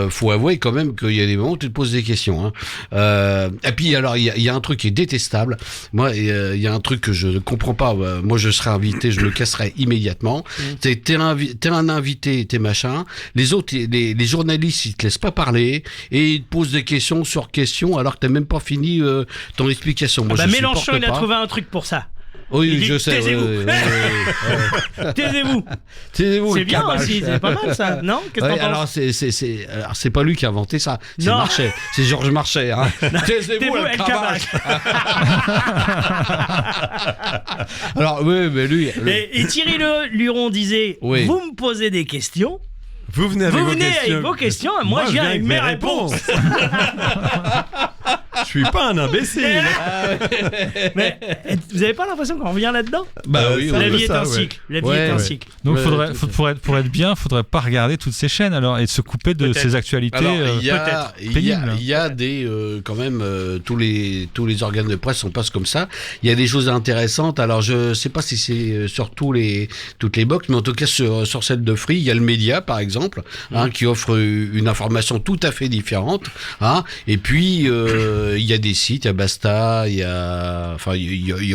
faut avouer quand même qu'il y a des moments où tu te poses des questions. Hein. Et puis, alors, il y a un truc qui est détestable. Moi, il y a un truc que je ne comprends pas. Moi, je serais invité, je le casserais immédiatement. T'es un invité, t'es machin. Les autres, les journalistes, ils te laissent pas parler et ils te posent des questions sur questions alors que t'as même pas fini ton explication. Moi, Bah je Mélenchon, supporte il a pas. trouvé un truc pour ça. Oui, Il dit, je sais. taisez-vous. Taisez-vous. Taisez-vous, C'est le bien cabage. aussi, c'est pas mal ça, non? Qu'est-ce que Ouais, t'en alors penses? alors c'est pas lui qui a inventé ça, c'est Non. Marchais, c'est Georges Marchais. Hein. Taisez-vous, le El cabage. Alors oui, mais lui. Et Thierry Luron disait Oui. vous me posez des questions, Vous venez avec vos questions. moi je viens avec mes réponses. Je suis pas un imbécile. Mais vous avez pas l'impression qu'on revient là-dedans? Bah oui, La oui. vie est ça, un ouais. cycle. La vie Ouais, est un ouais. cycle. Donc, Ouais, pour être bien, faudrait pas regarder toutes ces chaînes alors et de se couper de Peut-être. ces actualités. Alors, il y a, peut-être il y a, pénibles. il y a des quand même tous les organes de presse sont pas comme ça. Il y a des choses intéressantes. Alors je sais pas si c'est sur toutes les box, mais en tout cas sur celle de Free, il y a le Média par exemple, hein, qui offre une information tout à fait différente. Hein, et puis il y a des sites, il y a Basta, il y a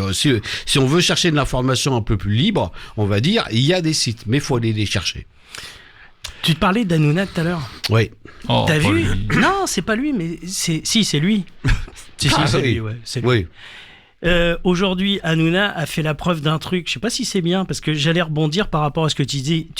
aussi, si on veut chercher de l'information un peu plus libre, on va dire, il y a des sites, mais il faut aller les chercher. Tu te parlais d'Hanouna tout à l'heure. Oui. Oh, T'as pas vu? lui. Non, c'est pas lui, mais c'est lui. Si, Ah, c'est oui. lui, ouais, c'est lui. Oui. Aujourd'hui, Hanouna a fait la preuve d'un truc. Je sais pas si c'est bien, parce que j'allais rebondir par rapport à ce que tu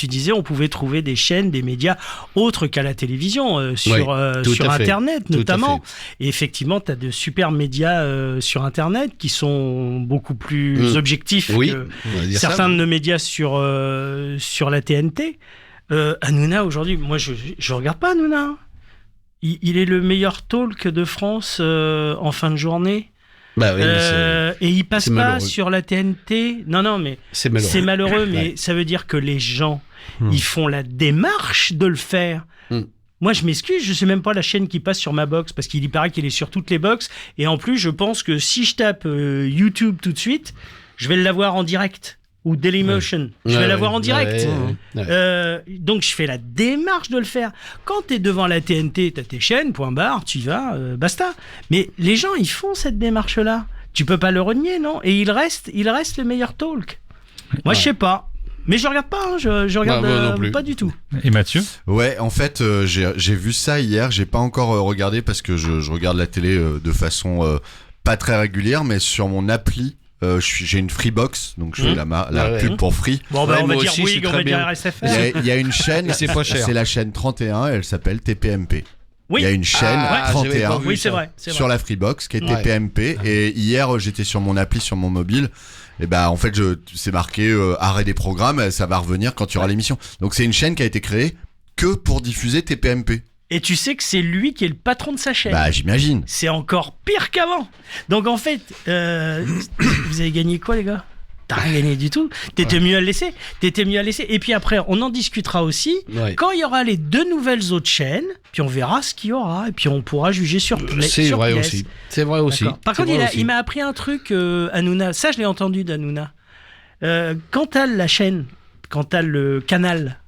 disais. On pouvait trouver des chaînes, des médias autres qu'à la télévision, sur tout à fait. Internet Tout à notamment. fait. Et effectivement, tu as de super médias sur Internet qui sont beaucoup plus objectifs Oui, que on va dire certains ça. de nos médias sur la TNT. Hanouna, aujourd'hui, moi, je regarde pas Hanouna. Il est le meilleur talk de France en fin de journée. Bah oui, mais Et il passe c'est pas malheureux. sur la TNT. Non, mais c'est malheureux. c'est malheureux, mais Ouais. ça veut dire que les gens, ils font la démarche de le faire. Moi, je m'excuse, je sais même pas la chaîne qui passe sur ma box, parce qu'il y paraît qu'il est sur toutes les box. Et en plus, je pense que si je tape YouTube tout de suite, je vais l'avoir en direct. Ou Dailymotion. Je vais l'avoir en direct. Donc, je fais la démarche de le faire. Quand tu es devant la TNT, tu as tes chaînes, point barre, tu y vas, basta. Mais les gens, ils font cette démarche-là. Tu peux pas le renier, non? Et il reste le meilleur talk. Moi, je sais pas. Mais je regarde pas, hein, je regarde moi non plus. pas du tout. Et Mathieu? Ouais, en fait, j'ai vu ça hier. J'ai pas encore regardé parce que je regarde la télé de façon pas très régulière, mais sur mon appli. J'ai une Freebox, donc je fais la pub pour Free. Bon, Ouais, on va moi dire aussi, oui, c'est on très va dire bien. RSFR. Il y a une chaîne, Et c'est pas cher. c'est la chaîne 31, elle s'appelle TPMP. Il y a une chaîne 31 oui, c'est vrai, sur la Freebox qui était PMP. Et hier, j'étais sur mon appli, sur mon mobile. Et bah, en fait, c'est marqué arrêt des programmes. Ça va revenir quand il y aura l'émission. Donc, c'est une chaîne qui a été créée que pour diffuser tes PMP. Et tu sais que c'est lui qui est le patron de sa chaîne. Bah, j'imagine. C'est encore pire qu'avant. Donc, en fait, vous avez gagné quoi, les gars ? T'as rien gagné du tout. T'étais mieux à le laisser. Et puis après, on en discutera aussi quand il y aura les 2 nouvelles autres chaînes. Puis on verra ce qu'il y aura. Et puis on pourra juger sur place. C'est vrai aussi. Par contre, il m'a appris un truc, Hanouna. Ça, je l'ai entendu d'Hanouna. Quand t'as la chaîne, quand t'as le canal,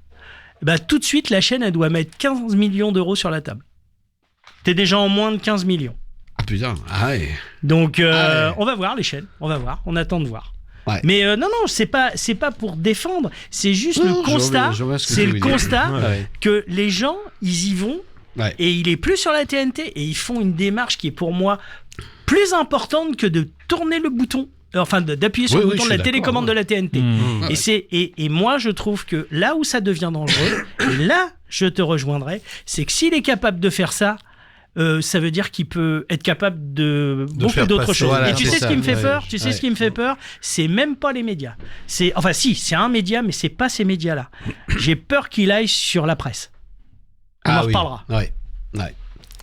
bah, tout de suite, la chaîne, elle doit mettre 15 millions d'euros sur la table. T'es déjà en moins de 15 millions. Ah putain, Donc, on va voir les chaînes. On va voir. On attend de voir. Ouais. Mais non, c'est pas pour défendre, c'est juste le constat. C'est le constat que les gens, ils y vont et il est plus sur la TNT et ils font une démarche qui est pour moi plus importante que de tourner le bouton, enfin d'appuyer sur le bouton de la télécommande de la TNT. Et moi je trouve que là où ça devient dangereux, et là je te rejoindrai, c'est que s'il est capable de faire ça. Ça veut dire qu'il peut être capable de beaucoup d'autres choses. Voilà, et tu sais ce qui me fait peur ? Tu sais ce qui me fait peur ? C'est même pas les médias. C'est un média, mais c'est pas ces médias-là. J'ai peur qu'il aille sur la presse. On en reparlera.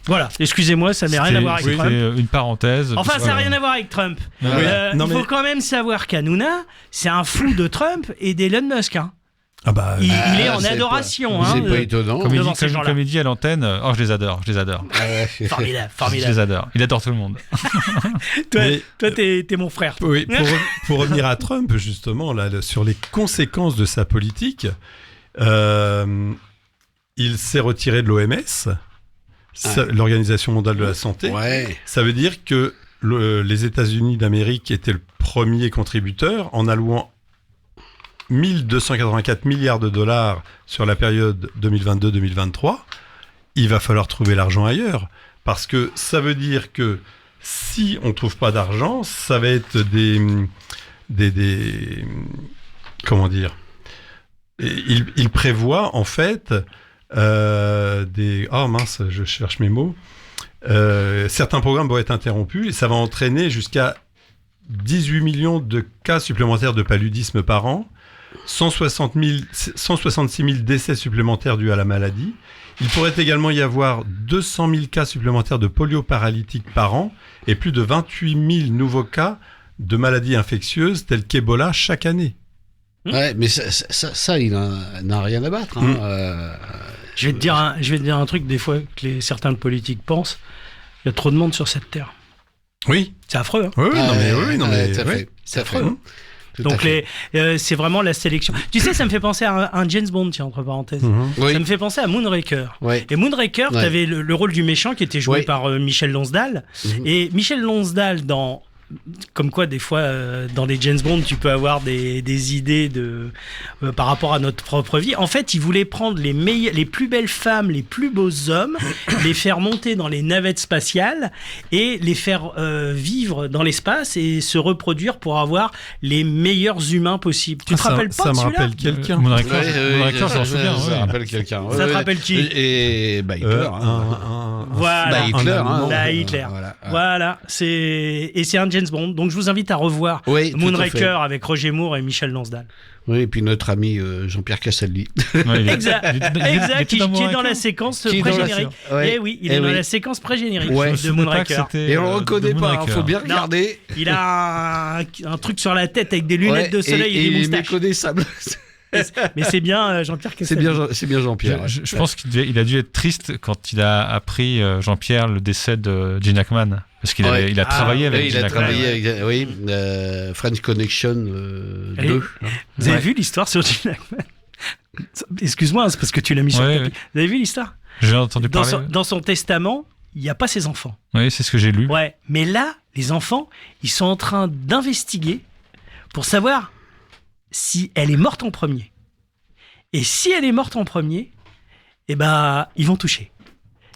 Voilà, excusez-moi, ça n'a rien à voir avec Trump. C'est une parenthèse. Enfin, ça n'a rien à voir avec Trump. Il faut quand même savoir qu'Hanouna, c'est un fou de Trump et d'Elon Musk. Il est en adoration. C'est pas étonnant. Comme il dit à l'antenne, je les adore. Formidable. Je les adore. Il adore tout le monde. Toi, t'es mon frère. Oui, pour revenir à Trump, justement, là, sur les conséquences de sa politique, il s'est retiré de l'OMS, l'Organisation mondiale de la santé. Ça veut dire que les États-Unis d'Amérique étaient le premier contributeur en allouant 1284 milliards de dollars sur la période 2022-2023, il va falloir trouver l'argent ailleurs. Parce que ça veut dire que si on ne trouve pas d'argent, ça va être des comment dire ? Il prévoit en fait oh mince, je cherche mes mots. Certains programmes vont être interrompus et ça va entraîner jusqu'à 18 millions de cas supplémentaires de paludisme par an, 166 000 décès supplémentaires dus à la maladie. Il pourrait également y avoir 200 000 cas supplémentaires de polio paralytique par an et plus de 28 000 nouveaux cas de maladies infectieuses telles qu'Ebola chaque année. Ouais, mais ça il n'a rien à battre. Je vais te dire un truc des fois que certains politiques pensent. Il y a trop de monde sur cette terre. Oui. C'est affreux. C'est affreux. Donc c'est vraiment la sélection. Tu sais, ça me fait penser à un James Bond, tiens, entre parenthèses. Ça me fait penser à Moonraker. Et Moonraker, t'avais le rôle du méchant qui était joué par Michel Lonsdale. Et Michel Lonsdale, comme quoi des fois dans les James Bond tu peux avoir des idées par rapport à notre propre vie. En fait, il voulait prendre les plus belles femmes, les plus beaux hommes, les faire monter dans les navettes spatiales et les faire vivre dans l'espace et se reproduire pour avoir les meilleurs humains possibles. Tu te rappelles pas de celui-là ? Ça me rappelle quelqu'un. Moonraker, j'en souviens. Ça rappelle quelqu'un. Ça te rappelle qui ? Et Hitler. Voilà. Hitler. Voilà. C'est un James Bond. Donc je vous invite à revoir Moonraker avec Roger Moore et Michel Lonsdale. Oui, et puis notre ami Jean-Pierre Castaldi. Exact, qui est dans la séquence pré-générique. Et oui, il est dans la séquence pré-générique de Moonraker. Et on le reconnaît pas, il faut bien regarder. Il a un truc sur la tête avec des lunettes de soleil et des moustaches. Il est méconnaissable. Mais c'est bien Jean-Pierre Castaldi. C'est bien Jean-Pierre. Je pense qu'il a dû être triste quand il a appris, Jean-Pierre, le décès de Gene Hackman. Parce qu'il a travaillé avec Gene Hackman. French Connection 2. Vous avez vu l'histoire sur Gene Hackman ? Excuse-moi, c'est parce que tu l'as mis sur le tapis. Vous avez vu l'histoire ? J'ai entendu parler. Dans son testament, il n'y a pas ses enfants. Oui, c'est ce que j'ai lu. Ouais, mais là, les enfants, ils sont en train d'investiguer pour savoir si elle est morte en premier. Et si elle est morte en premier, ils vont toucher.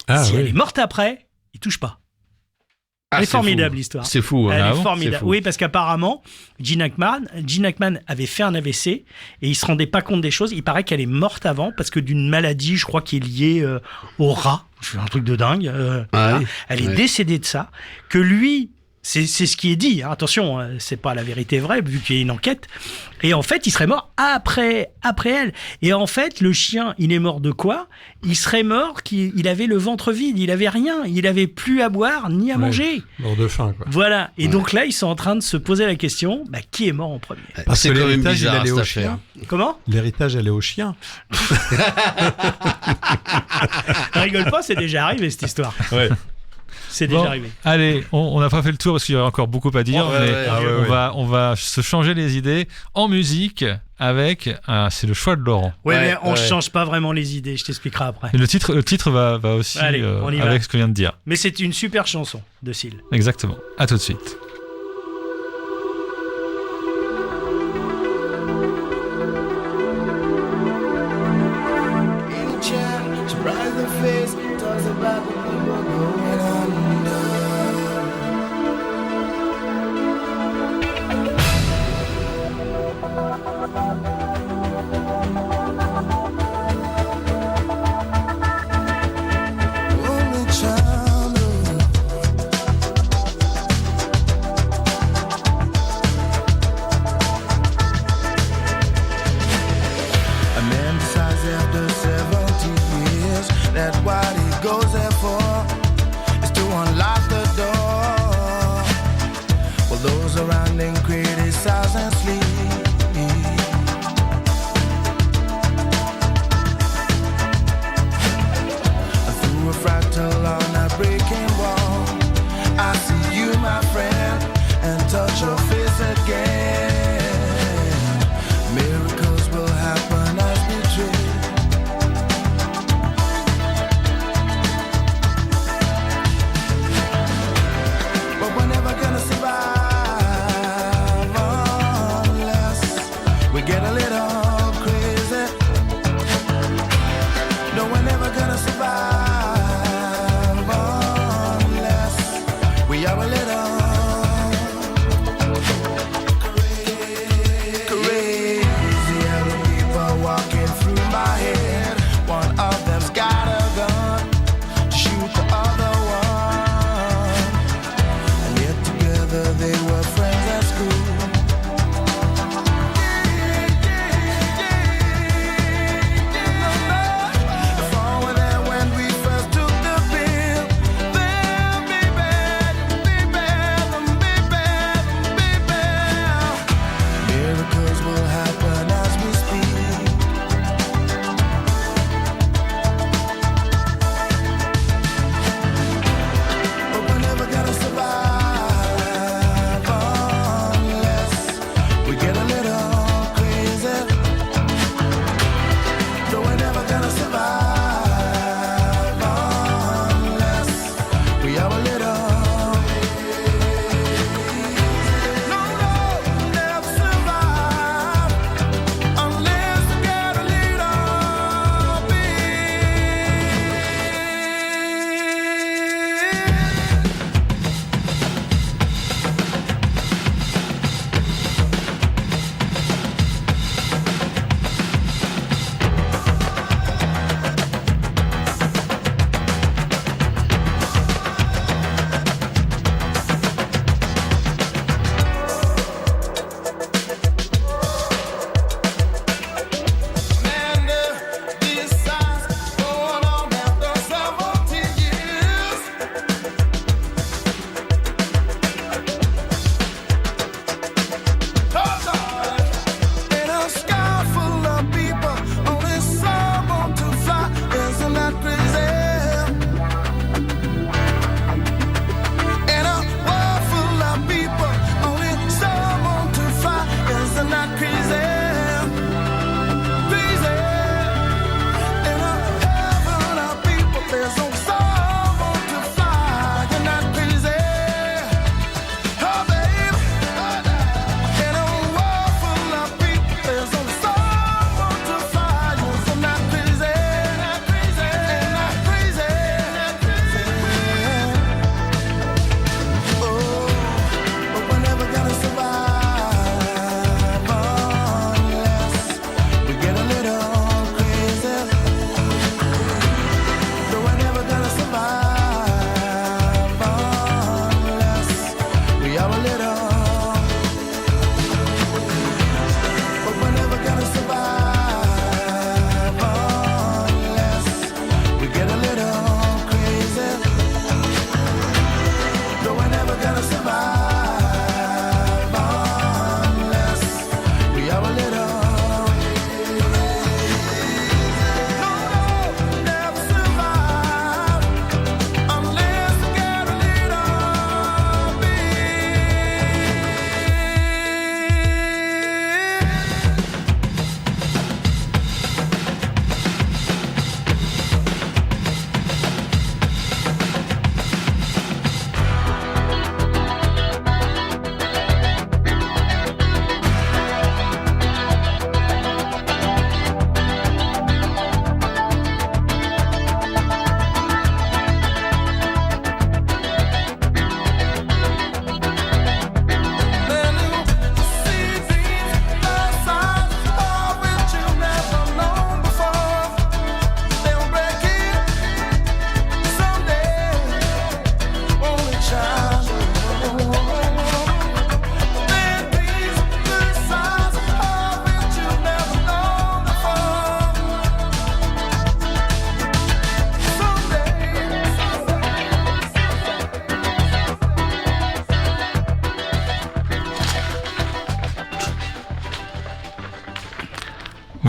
Si elle est morte après, ils touchent pas. Elle est c'est formidable, fou. l'histoire. C'est fou. Elle Hein. est formidable. C'est fou. Oui, parce qu'apparemment, Gene Hackman avait fait un AVC et il se rendait pas compte des choses. Il paraît qu'elle est morte avant parce que d'une maladie, je crois, qui est liée au rat. C'est un truc de dingue. Ah oui. Elle est décédée de ça. Que lui, c'est ce qui est dit. Hein. Attention, c'est pas la vérité vraie vu qu'il y a une enquête. Et en fait, il serait mort après elle. Et en fait, le chien, il est mort de quoi ? Il serait mort qu'il avait le ventre vide. Il avait rien. Il avait plus à boire ni à manger. Mort de faim, quoi. Voilà. Et donc là, ils sont en train de se poser la question, qui est mort en premier ? Parce C'est que quand même l'héritage, il bizarre, allait cette au affaire. chien. Comment ? L'héritage allait au chien. Rigole pas, c'est déjà arrivé cette histoire. Ouais. C'est Bon, déjà arrivé. allez, on n'a pas fait le tour parce qu'il y aurait encore beaucoup à dire, Ouais, mais ouais, on va se changer les idées en musique avec c'est le choix de Laurent. Ouais, mais on ouais. change pas vraiment les idées, je t'expliquerai après. Et le titre va aussi Allez, on y va. avec ce que je viens de dire. Mais c'est une super chanson de Seal. Exactement. À tout de suite. Only child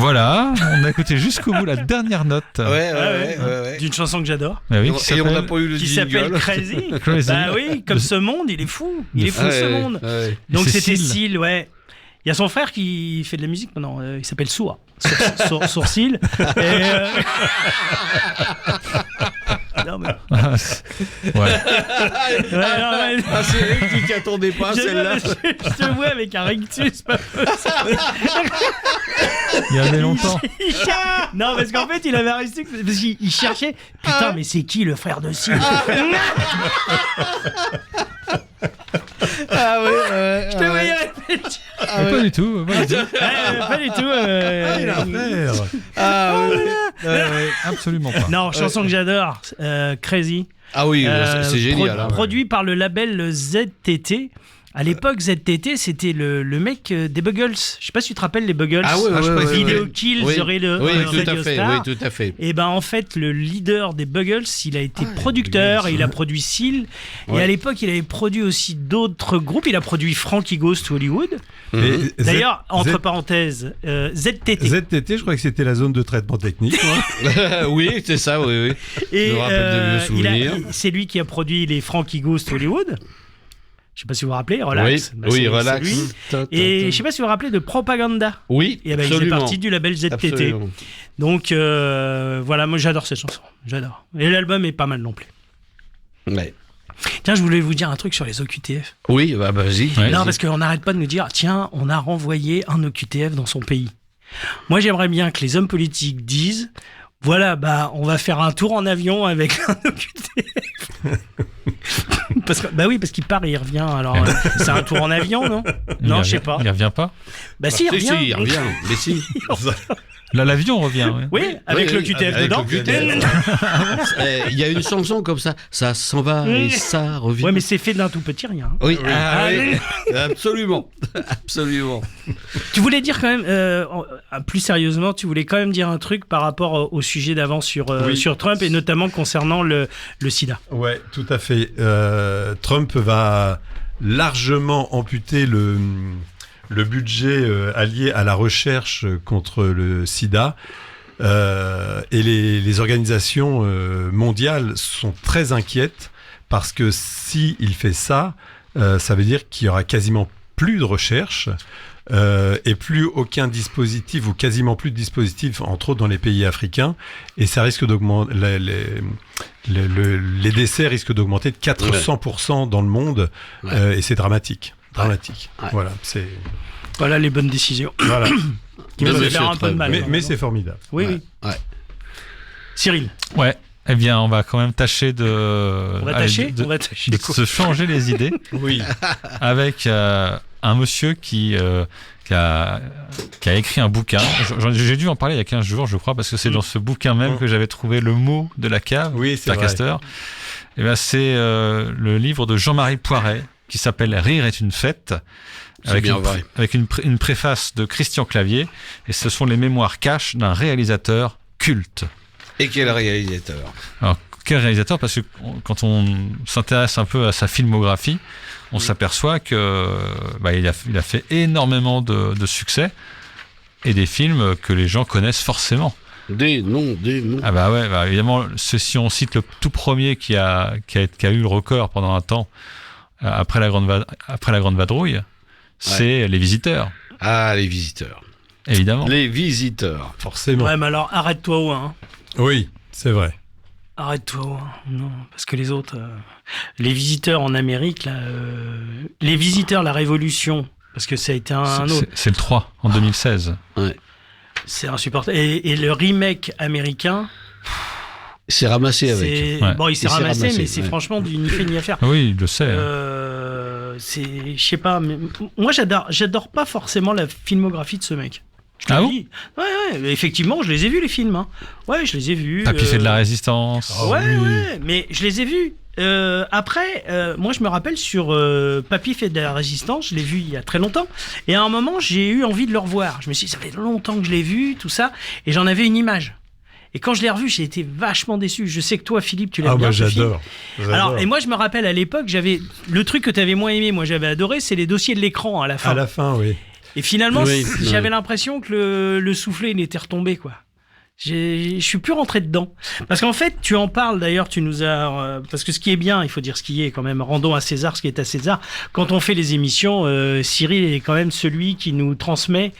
Voilà, on a écouté jusqu'au bout la dernière note. Ouais. D'une chanson que j'adore. Ah oui, Et on n'a pas eu le Qui jingle. s'appelle Crazy. Crazy. Bah oui, comme ce monde, il est fou. Il est fou ce monde. Donc Et c'est c'était Seal. Seal, ouais. Il y a son frère qui fait de la musique maintenant. Il s'appelle Soua. Sourcil. Non, mais... Ouais. C'est vrai que tu t'y attendais pas, celle-là. Je te vois avec un rictus, pas possible. Il y avait longtemps. Non, parce qu'en fait, il avait un rictus parce qu'il cherchait. Putain, mais c'est qui le frère de Seal? Ah ouais. Je te voyais réfléchir. Pas du tout. Pas du tout. Pas du tout. Il a un frère. Absolument pas. Non, chanson que j'adore, Crazy. Ah oui, c'est génial. Produit par le label ZTT. À l'époque, ZTT, c'était le mec des Buggles. Je sais pas si tu te rappelles les Buggles. Ah ouais. Vidéo Kill, Oui. The Radio Star. Oui, tout à fait. Et ben en fait, le leader des Buggles, il a été producteur et il a produit Seal. Et à l'époque, il avait produit aussi d'autres groupes. Il a produit Frankie Goes to Hollywood. D'ailleurs, entre parenthèses, ZTT. ZTT, je crois que c'était la zone de traitement technique. Oui, c'est ça, oui. Et je me rappelle de vieux souvenirs. c'est lui qui a produit les Frankie Goes to Hollywood. Je sais pas si vous vous rappelez, Relax. Oui, Relax. C'est lui. Et je sais pas si vous vous rappelez de Propaganda. Oui, et ben, il fait partie du label ZTT. Absolument. Donc voilà, moi j'adore cette chanson. J'adore. Et l'album est pas mal non plus. Ouais. Tiens, je voulais vous dire un truc sur les OQTF. Oui, bah vas-y. Ouais. Non, parce qu'on n'arrête pas de nous dire, tiens, on a renvoyé un OQTF dans son pays. Moi, j'aimerais bien que les hommes politiques disent, voilà, bah, on va faire un tour en avion avec un OQTF. Parce que, bah oui, parce qu'il part et il revient. Alors, c'est un tour en avion, non? Non, je sais pas. Il revient pas. Bah si, il revient. Si, il revient. Mais si. Là, l'avion revient. Ouais. Oui, avec le QTF avec dedans. le QTF. Il y a une chanson comme ça. Ça s'en va et ça revient. Ouais, mais c'est fait d'un tout petit rien. Oui, oui. Absolument. Absolument. Tu voulais dire quand même, plus sérieusement, tu voulais quand même dire un truc par rapport au sujet d'avant sur Trump et notamment concernant le sida. Ouais, tout à fait. Trump va largement amputer le budget allié à la recherche contre le sida. Et les organisations mondiales sont très inquiètes parce que s'il fait ça, ça veut dire qu'il y aura quasiment plus de recherche et plus aucun dispositif ou quasiment plus de dispositifs, entre autres dans les pays africains, et ça risque d'augmenter. Les décès risquent d'augmenter de 400% dans le monde, et c'est dramatique. Dramatique. Ouais. Voilà les bonnes décisions. Voilà. Qui peuvent faire un peu de mal. Mais c'est formidable. Oui. Cyril. Ouais. Eh bien, on va quand même tâcher de se changer les idées. Oui. Avec un monsieur qui a écrit un bouquin. J'ai dû en parler il y a 15 jours, je crois, parce que c'est dans ce bouquin même que j'avais trouvé le mot de la cave, Castor. Et ben, c'est le livre de Jean-Marie Poiret qui s'appelle Rire est une fête. Avec une préface de Christian Clavier, et ce sont les mémoires cash d'un réalisateur culte. Et quel réalisateur? Alors, quel réalisateur? Parce que quand on s'intéresse un peu à sa filmographie, on s'aperçoit que il a fait énormément de succès et des films que les gens connaissent forcément. Des noms. Ah bah ouais, évidemment, si on cite le tout premier qui a eu le record pendant un temps après la grande vadrouille. C'est Les Visiteurs. Ah, Les Visiteurs. Évidemment. Les Visiteurs. Forcément. Ouais, mais alors arrête-toi au 1. Oui, c'est vrai. Arrête-toi au 1. Non, parce que les autres... Les Visiteurs en Amérique, là, Les Visiteurs, la Révolution, parce que ça a été un autre. C'est le 3, en 2016. Ouais. C'est insupportable. Et le remake américain... C'est ramassé avec. Ouais. Bon, il s'est ramassé, mais c'est franchement du ni fait ni à faire. Oui, il le sait. Je sais pas, mais moi j'adore pas forcément la filmographie de ce mec. Ah bon? Ouais, effectivement, je les ai vus les films. Hein. Ouais, je les ai vus. Papy fait de la résistance. Ouais, mais je les ai vus. Après, moi je me rappelle sur Papy fait de la résistance, je l'ai vu il y a très longtemps. Et à un moment, j'ai eu envie de le revoir. Je me suis dit, ça fait longtemps que je l'ai vu, tout ça. Et j'en avais une image. Et quand je l'ai revu, j'ai été vachement déçu. Je sais que toi, Philippe, tu l'aimes bien. J'adore. Alors, et moi, je me rappelle à l'époque, j'avais le truc que tu avais moins aimé, moi j'avais adoré, c'est les dossiers de l'écran à la fin. À la fin, oui. Et finalement, Oui, j'avais l'impression que le soufflet, il était retombé, quoi. Je suis plus rentré dedans. Parce qu'en fait, tu en parles, d'ailleurs, tu nous as... parce que ce qui est bien, il faut dire ce qui est quand même, rendons à César ce qui est à César. Quand on fait les émissions, Cyril est quand même celui qui nous transmet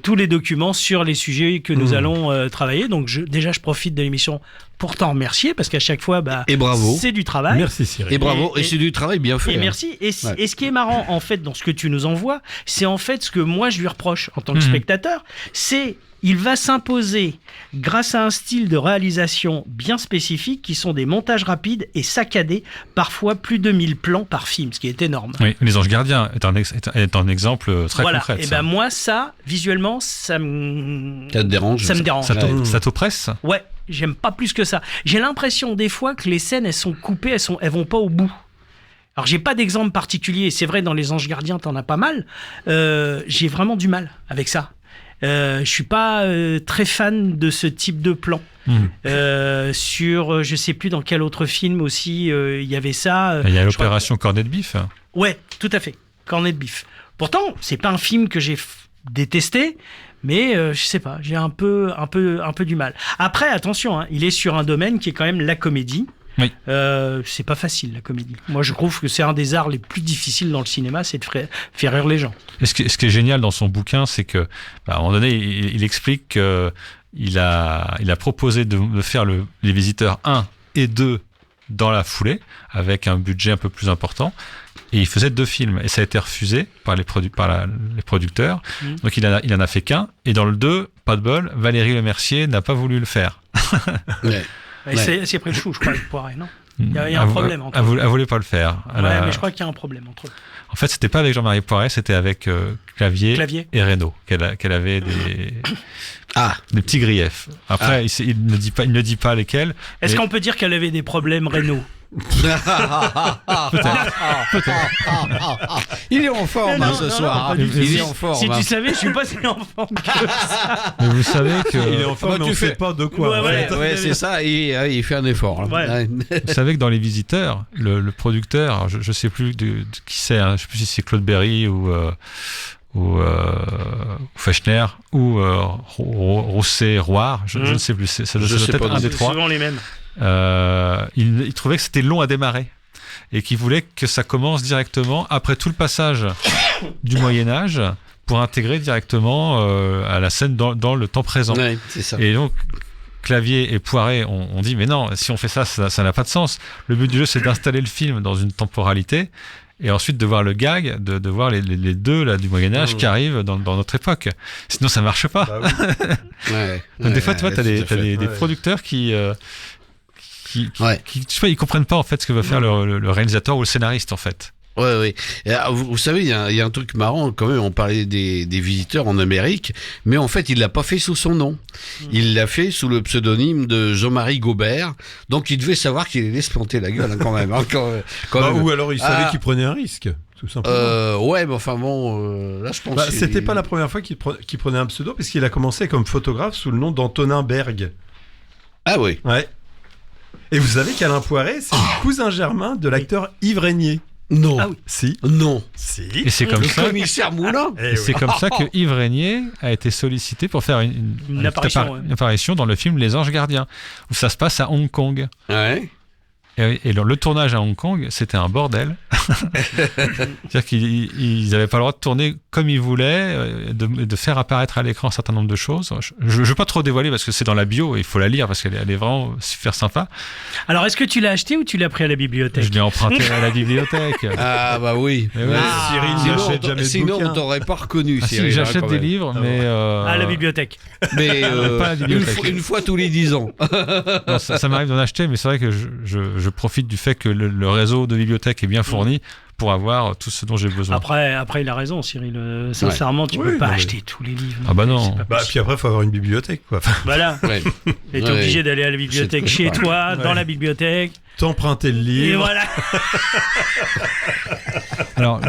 tous les documents sur les sujets que nous allons travailler. Donc déjà, je profite de l'émission pour t'en remercier, parce qu'à chaque fois, et bravo. C'est du travail. Merci Cyril. Et bravo, et c'est du travail bien fait. Et merci. Et ce qui est marrant, en fait, dans ce que tu nous envoies, c'est en fait ce que moi, je lui reproche en tant que spectateur, c'est... Il va s'imposer grâce à un style de réalisation bien spécifique qui sont des montages rapides et saccadés, parfois plus de 1000 plans par film, ce qui est énorme. Oui, Les Anges Gardiens est un exemple très concret. Et ben moi, ça, visuellement, ça me dérange. Ça me dérange. Ça t'oppresse ? Ouais, j'aime pas plus que ça. J'ai l'impression des fois que les scènes, elles sont coupées, elles vont pas au bout. Alors, j'ai pas d'exemple particulier. C'est vrai, dans Les Anges Gardiens, t'en as pas mal. J'ai vraiment du mal avec ça. Je suis pas très fan de ce type de plan. Sur, je sais plus dans quel autre film aussi, il y avait ça. Il y a l'opération Cornet de Bif. Ouais, tout à fait. Cornet de Bif. Pourtant, c'est pas un film que j'ai détesté, mais je sais pas, j'ai un peu du mal. Après, attention, hein, il est sur un domaine qui est quand même la comédie. Oui. C'est pas facile, la comédie. Moi, je trouve que c'est un des arts les plus difficiles dans le cinéma, c'est de faire rire les gens. Et ce qui est génial dans son bouquin, c'est que, à un moment donné, il explique qu'il a proposé de faire les Visiteurs 1 et 2 dans la foulée, avec un budget un peu plus important. Et il faisait 2 films. Et ça a été refusé par les producteurs. Donc, il en a fait qu'un. Et dans le 2, pas de bol, Valérie Lemercier n'a pas voulu le faire. C'est pris le chou, je crois, avec Poiret, non ? Il y a un problème entre eux. Elle voulait pas le faire. Mais je crois qu'il y a un problème entre eux. En fait, c'était pas avec Jean-Marie Poiret, c'était avec Clavier et Reynaud qu'elle avait des petits griefs. Après, il ne dit pas lesquels. Est-ce qu'on peut dire qu'elle avait des problèmes Reynaud ? Il est en forme ce soir. Il est en forme. Si tu savais, je suis pas si en forme que ça. Mais vous savez que il est en forme, mais on sait pas de quoi. Ouais, c'est ça. Il fait un effort. Ouais. Vous savez que dans Les Visiteurs, le producteur, je sais plus de qui c'est, je sais plus si c'est Claude Berry ou Fechner ou Rousset Roire, je ne sais plus. Ça doit être un des trois. C'est souvent les mêmes. Il trouvait que c'était long à démarrer et qu'il voulait que ça commence directement après tout le passage du Moyen-Âge pour intégrer directement à la scène dans le temps présent. Ouais, c'est ça. Et donc Clavier et Poiret ont dit mais non, si on fait ça n'a pas de sens. Le but du jeu, c'est d'installer le film dans une temporalité et ensuite de voir le gag, de voir les deux là, du Moyen-Âge qui arrivent dans notre époque. Sinon ça marche pas. Bah oui. Donc des fois tu vois, t'as des producteurs qui tu vois, ils comprennent pas en fait ce que veut faire le réalisateur ou le scénariste en fait. Ouais. Vous savez, il y a un truc marrant quand même. On parlait des Visiteurs en Amérique, mais en fait, il l'a pas fait sous son nom. Il l'a fait sous le pseudonyme de Jean-Marie Gaubert. Donc, il devait savoir qu'il allait se planter la gueule quand même. Ou alors il savait qu'il prenait un risque. Tout simplement. Ouais, mais enfin bon, là je pense. C'était pas la première fois qu'il prenait un pseudo, parce qu'il a commencé comme photographe sous le nom d'Antonin Berg. Ah oui. Ouais. Et vous savez qu'Alain Poiret, c'est le cousin germain de l'acteur Yves Régnier. Non. Ah oui. Si. Non. Si. Et c'est comme ça. Commissaire Moulin. C'est comme ça que Yves Régnier a été sollicité pour faire une apparition dans le film Les Anges Gardiens, où ça se passe à Hong Kong. Ouais. Et le tournage à Hong Kong, c'était un bordel. C'est-à-dire qu'ils n'avaient pas le droit de tourner comme ils voulaient, de faire apparaître à l'écran un certain nombre de choses. Je ne veux pas trop dévoiler parce que c'est dans la bio et il faut la lire parce qu'elle est vraiment super sympa. Alors, est-ce que tu l'as acheté ou tu l'as pris à la bibliothèque ? Je l'ai emprunté à la bibliothèque. Ah bah oui. Cyril n'achète jamais de sinon bouquins. on t'aurait pas reconnu. Si, j'achète des livres, mais... À la bibliothèque. Mais pas à la bibliothèque. Une fois tous les 10 ans. Non, ça m'arrive d'en acheter, mais c'est vrai que je profite du fait que le réseau de bibliothèques est bien fourni pour avoir tout ce dont j'ai besoin. Après, il a raison, Cyril. Sincèrement, tu peux pas acheter tous les livres. Ah bah non. Puis après, il faut avoir une bibliothèque, quoi. Voilà. Et t'es obligé d'aller à la bibliothèque chez toi, dans la bibliothèque. T'emprunter le livre. Et voilà. Alors,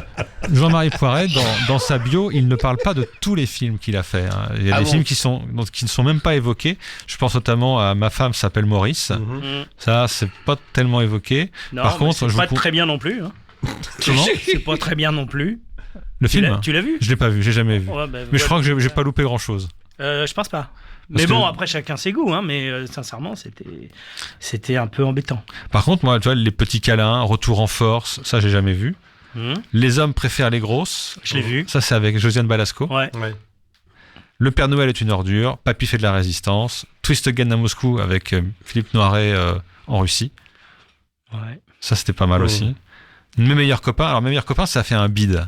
Jean-Marie Poiret, dans sa bio, il ne parle pas de tous les films qu'il a fait. Hein. Il y a des films qui ne sont même pas évoqués. Je pense notamment à Ma femme s'appelle Maurice. Ça, c'est pas tellement évoqué. Non, par contre, c'est pas très bien non plus. Hein. Comment ? C'est pas très bien non plus. Le film. Tu l'as vu? Je l'ai pas vu, j'ai jamais vu. Ouais, bah, mais je crois que j'ai pas loupé grand chose. Je pense pas. Mais bon, après chacun ses goûts, hein, mais sincèrement, c'était un peu embêtant. Par contre, moi, tu vois, les petits câlins, retour en force, ça j'ai jamais vu. Les hommes préfèrent les grosses. Je l'ai vu. Ça c'est avec Josiane Balasco. Ouais. Le Père Noël est une ordure. Papy fait de la résistance. Twist Again à Moscou avec Philippe Noiret en Russie. Ouais. Ça c'était pas mal aussi. Mes meilleurs copains. Alors mes meilleurs copains, ça a fait un bide.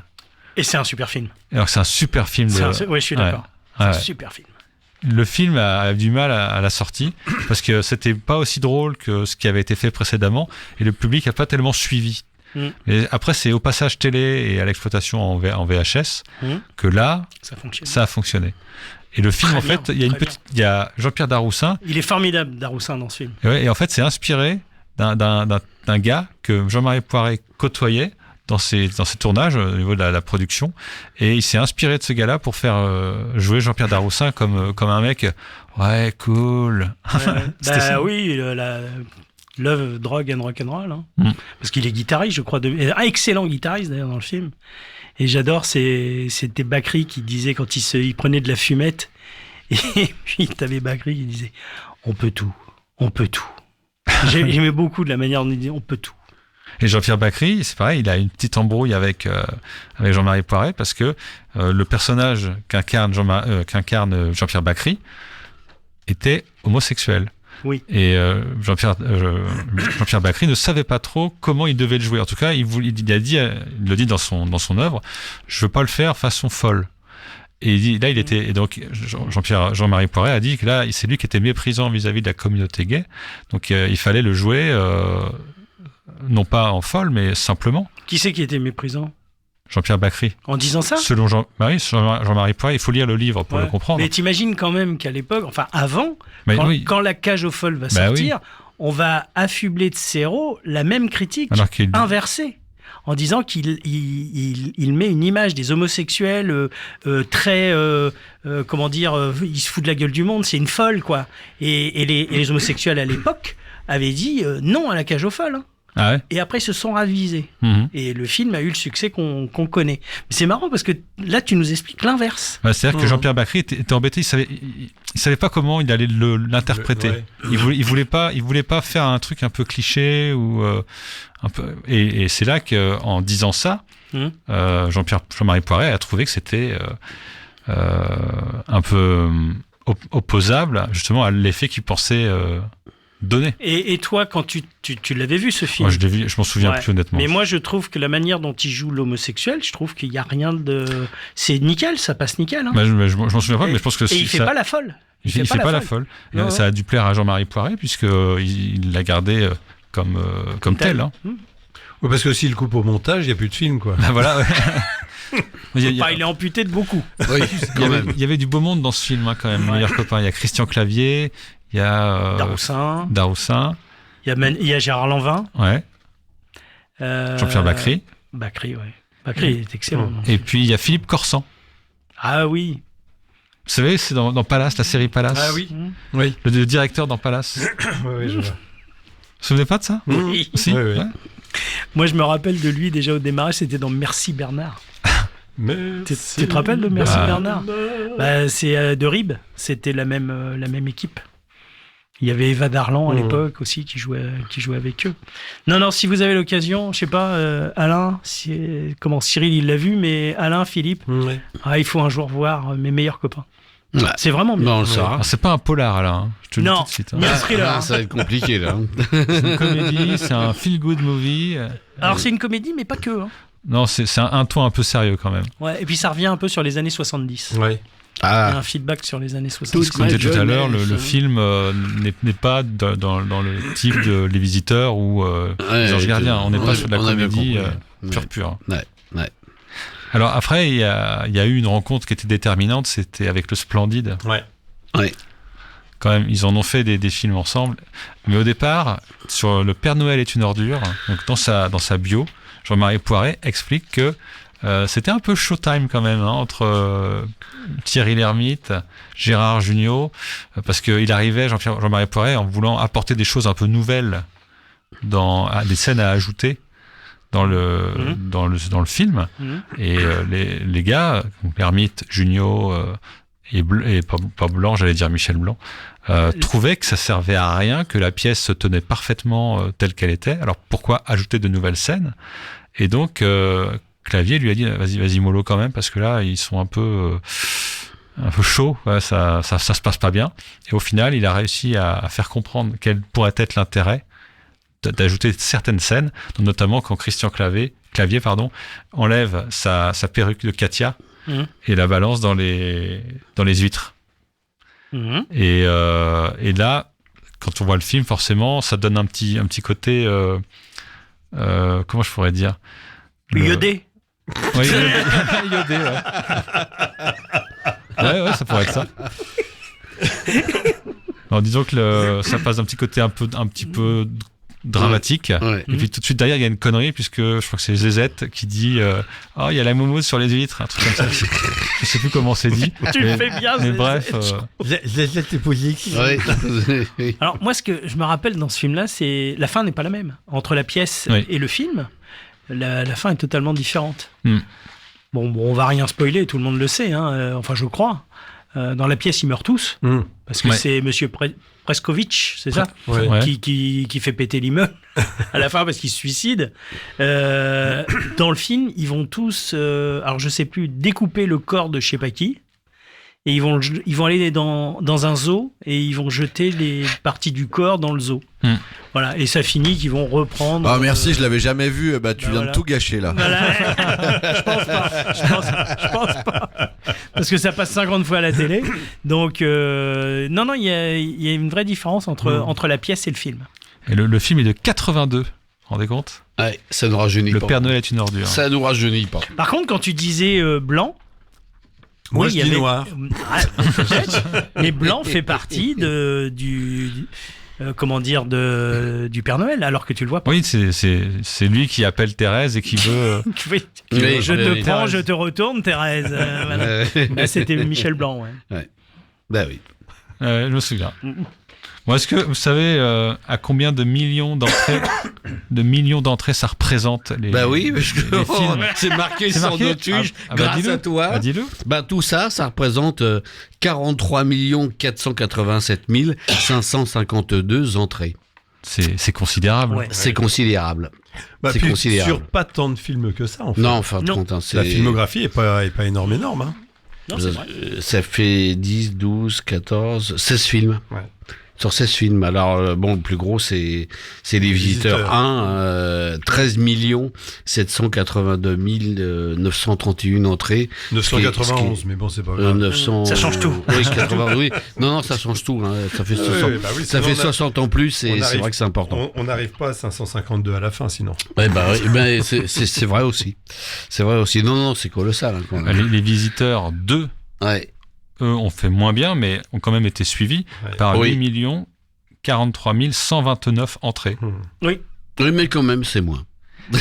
Et c'est un super film. Alors c'est un super film. Oui, je suis d'accord. C'est un super film. Le film a du mal à la sortie parce que c'était pas aussi drôle que ce qui avait été fait précédemment et le public a pas tellement suivi. Et après, c'est au passage télé et à l'exploitation en VHS que là, ça a fonctionné. Et le film, il y a Jean-Pierre Daroussin. Il est formidable, Daroussin, dans ce film. Et en fait, c'est inspiré d'un gars que Jean-Marie Poiret côtoyait dans ses tournages au niveau de la production, et il s'est inspiré de ce gars-là pour faire jouer Jean-Pierre Daroussin comme un mec cool. Oui, Love, Drogue and Rock'n'Roll, hein. Parce qu'il est guitariste, je crois, un excellent guitariste d'ailleurs dans le film. Et j'adore, c'était Bakri qui disait quand il prenait de la fumette, et puis t'avais Bakri qui disait on peut tout. J'aimais beaucoup de la manière dont il disait on peut tout. Et Jean-Pierre Bacri, c'est pareil, il a une petite embrouille avec Jean-Marie Poiret parce que le personnage qu'incarne Jean-Pierre Bacri était homosexuel. Oui. Et Jean-Pierre Bacri ne savait pas trop comment il devait le jouer. En tout cas, il le dit dans son œuvre, je veux pas le faire façon folle. Et là, et donc Jean-Marie Poiret a dit que là, c'est lui qui était méprisant vis-à-vis de la communauté gay. Donc il fallait le jouer. Non pas en folle, mais simplement. Qui c'est qui était méprisant? Jean-Pierre Bacri. En disant ça? Selon Jean-Marie Poiret, il faut lire le livre pour le comprendre. Mais t'imagines quand même qu'à l'époque, enfin avant, quand La Cage aux folles va sortir, on va affubler de Serrault la même critique inversée. En disant qu'il met une image des homosexuels très, comment dire, il se fout de la gueule du monde, c'est une folle, quoi. Et les homosexuels à l'époque avaient dit non à La Cage aux folles. Hein. Ah ouais. Et après, ils se sont ravisés. Et le film a eu le succès qu'on connaît. Mais c'est marrant parce que là, tu nous expliques l'inverse. C'est-à-dire que Jean-Pierre Bacri était embêté. Il savait pas comment il allait l'interpréter. Il voulait pas faire un truc un peu cliché ou un peu. Et c'est là qu'en disant ça, Jean-Marie Poiret a trouvé que c'était un peu opposable justement à l'effet qu'il pensait donné. Et toi, quand tu l'avais vu ce film? Moi, je l'ai vu, je m'en souviens plus honnêtement. Mais moi, je trouve que la manière dont il joue l'homosexuel, je trouve qu'il n'y a rien de... C'est nickel, ça passe nickel. Hein. Je m'en souviens pas, mais je pense que... Et il fait pas la folle. Il fait pas la folle. Ça a dû plaire à Jean-Marie Poiret, puisqu'il l'a gardé comme tel. Hein. Oui, parce que s'il coupe au montage, il n'y a plus de film, quoi. Voilà, il est amputé de beaucoup. Oui, il y avait du beau monde dans ce film, hein, quand même. Meilleur copain. Il y a Christian Clavier, il y a Daroussin. Il y a Gérard Lanvin. Ouais. Jean-Pierre Bacri. Bacri est excellent. Et puis il y a Philippe Corsan. Ah oui. Vous savez, c'est dans Palace, la série Palace. Ah oui. Oui. Le directeur dans Palace. Oui, je vois. Vous vous souvenez pas de ça? Oui. Si. Oui. Ouais. Moi, je me rappelle de lui déjà au démarrage, c'était dans Merci Bernard. Tu te rappelles de Merci Bernard? C'est de Ribes, c'était la même équipe. Il y avait Eva Darlan à l'époque aussi qui jouait avec eux. Non, si vous avez l'occasion, je sais pas, Alain, Cyril il l'a vu, mais Alain, Philippe, il faut un jour voir Mes meilleurs copains. Ouais. C'est vraiment bien. C'est pas un polar là, hein. Je te le dis tout de suite. Hein. Ni un thriller. Ça va être compliqué là. C'est une comédie, c'est un feel-good movie. Alors c'est une comédie, mais pas que. Hein. Non, c'est un ton un peu sérieux quand même. Ouais, et puis ça revient un peu sur les années 70. Ouais. Il y a un feedback sur les années 70. Comme je disais tout à l'heure, le film n'est pas dans le type de Les Visiteurs ou Les Anges Gardiens. On n'est pas sur de la comédie pure. Ouais. Alors après, il y a eu une rencontre qui était déterminante, c'était avec le Splendide. Ouais. Quand même, ils en ont fait des films ensemble. Mais au départ, sur Le Père Noël est une ordure, donc dans sa bio, Jean-Marie Poiret explique que c'était un peu showtime quand même, hein, entre Thierry Lhermitte, Gérard Jugnot, parce qu'il arrivait, Jean-Marie Poiret, en voulant apporter des choses un peu nouvelles, des scènes à ajouter dans le film. Et les gars, Hermite, Junio et pas Blanc, j'allais dire Michel Blanc, trouvaient que ça servait à rien, que la pièce se tenait parfaitement telle qu'elle était. Alors pourquoi ajouter de nouvelles scènes? Et donc Clavier lui a dit vas-y mollo quand même, parce que là ils sont un peu chauds, ouais, ça se passe pas bien. Et au final il a réussi à faire comprendre quel pourrait être l'intérêt d'ajouter certaines scènes, notamment quand Christian Clavier enlève sa perruque de Katia et la balance dans les huîtres. Et là, quand on voit le film, forcément, ça donne un petit côté, comment je pourrais dire, iodé. Oui, iodé, ouais, ça pourrait être ça. Alors, disons que ça passe d'un petit côté un petit peu dramatique. Et puis tout de suite derrière il y a une connerie, puisque je crois que c'est Zezette qui dit il y a la moumoute sur les huîtres, un truc comme ça. Je sais plus comment c'est dit. Tu le fais bien, mais bref. Zezette est positif. Alors moi, ce que je me rappelle dans ce film-là, c'est la fin n'est pas la même entre la pièce et le film. La fin est totalement différente. Bon, on va rien spoiler, tout le monde le sait, enfin je crois. Dans la pièce, ils meurent tous, parce que c'est Monsieur Preskovitch, c'est ça, qui fait péter l'immeuble à la fin parce qu'il se suicide. Dans le film, ils vont tous, alors je sais plus, découper le corps de je sais pas qui, et ils vont aller dans un zoo et ils vont jeter les parties du corps dans le zoo. Voilà, et ça finit qu'ils vont reprendre. Ah merci, je l'avais jamais vu. Tu viens de tout gâcher là. Voilà. Je pense pas. Parce que ça passe 50 fois à la télé. Donc non, il y a une vraie différence entre la pièce et le film. Et le film est de 82. Vous vous rendez compte? Ouais, ça nous rajeunit pas. Le Père Noël est une ordure. Ça nous rajeunit pas. Par contre, quand tu disais Blanc. Moi, je dis noir. Mais Blanc fait partie du Père Noël, alors que tu le vois pas. Oui, c'est lui qui appelle Thérèse et qui veut. Je te prends, je te retourne, Thérèse. Voilà. C'était Michel Blanc. Ouais. Bah oui. Je me souviens. Bon, est-ce que vous savez à combien de millions d'entrées ça représente les oui, parce que les films. c'est marqué sur notre fiche, grâce à toi. Dis-le. Tout ça représente 43 487 552 entrées. C'est considérable. Ouais. C'est considérable. C'est considérable. Sur pas tant de films que ça, en fait. Non, enfin, la filmographie est pas énorme. Hein. Non, c'est vrai. Ça fait 10, 12, 14, 16 films. Ouais. Sur 16 films. Alors, le plus gros, c'est Les Visiteurs 1, 13 782 931 entrées. 991, mais bon, c'est pas grave. 900... Ça change tout. Oui, 80, oui. Non, ça change tout. Ça fait 60, 60 en plus, et c'est vrai que c'est important. On n'arrive pas à 552 à la fin, sinon. C'est vrai aussi. C'est vrai aussi. Non, c'est colossal. Les Visiteurs 2. Ouais. Eux ont fait moins bien, mais ont quand même été suivis par 8 43 129 entrées. Oui, mais quand même, c'est moins.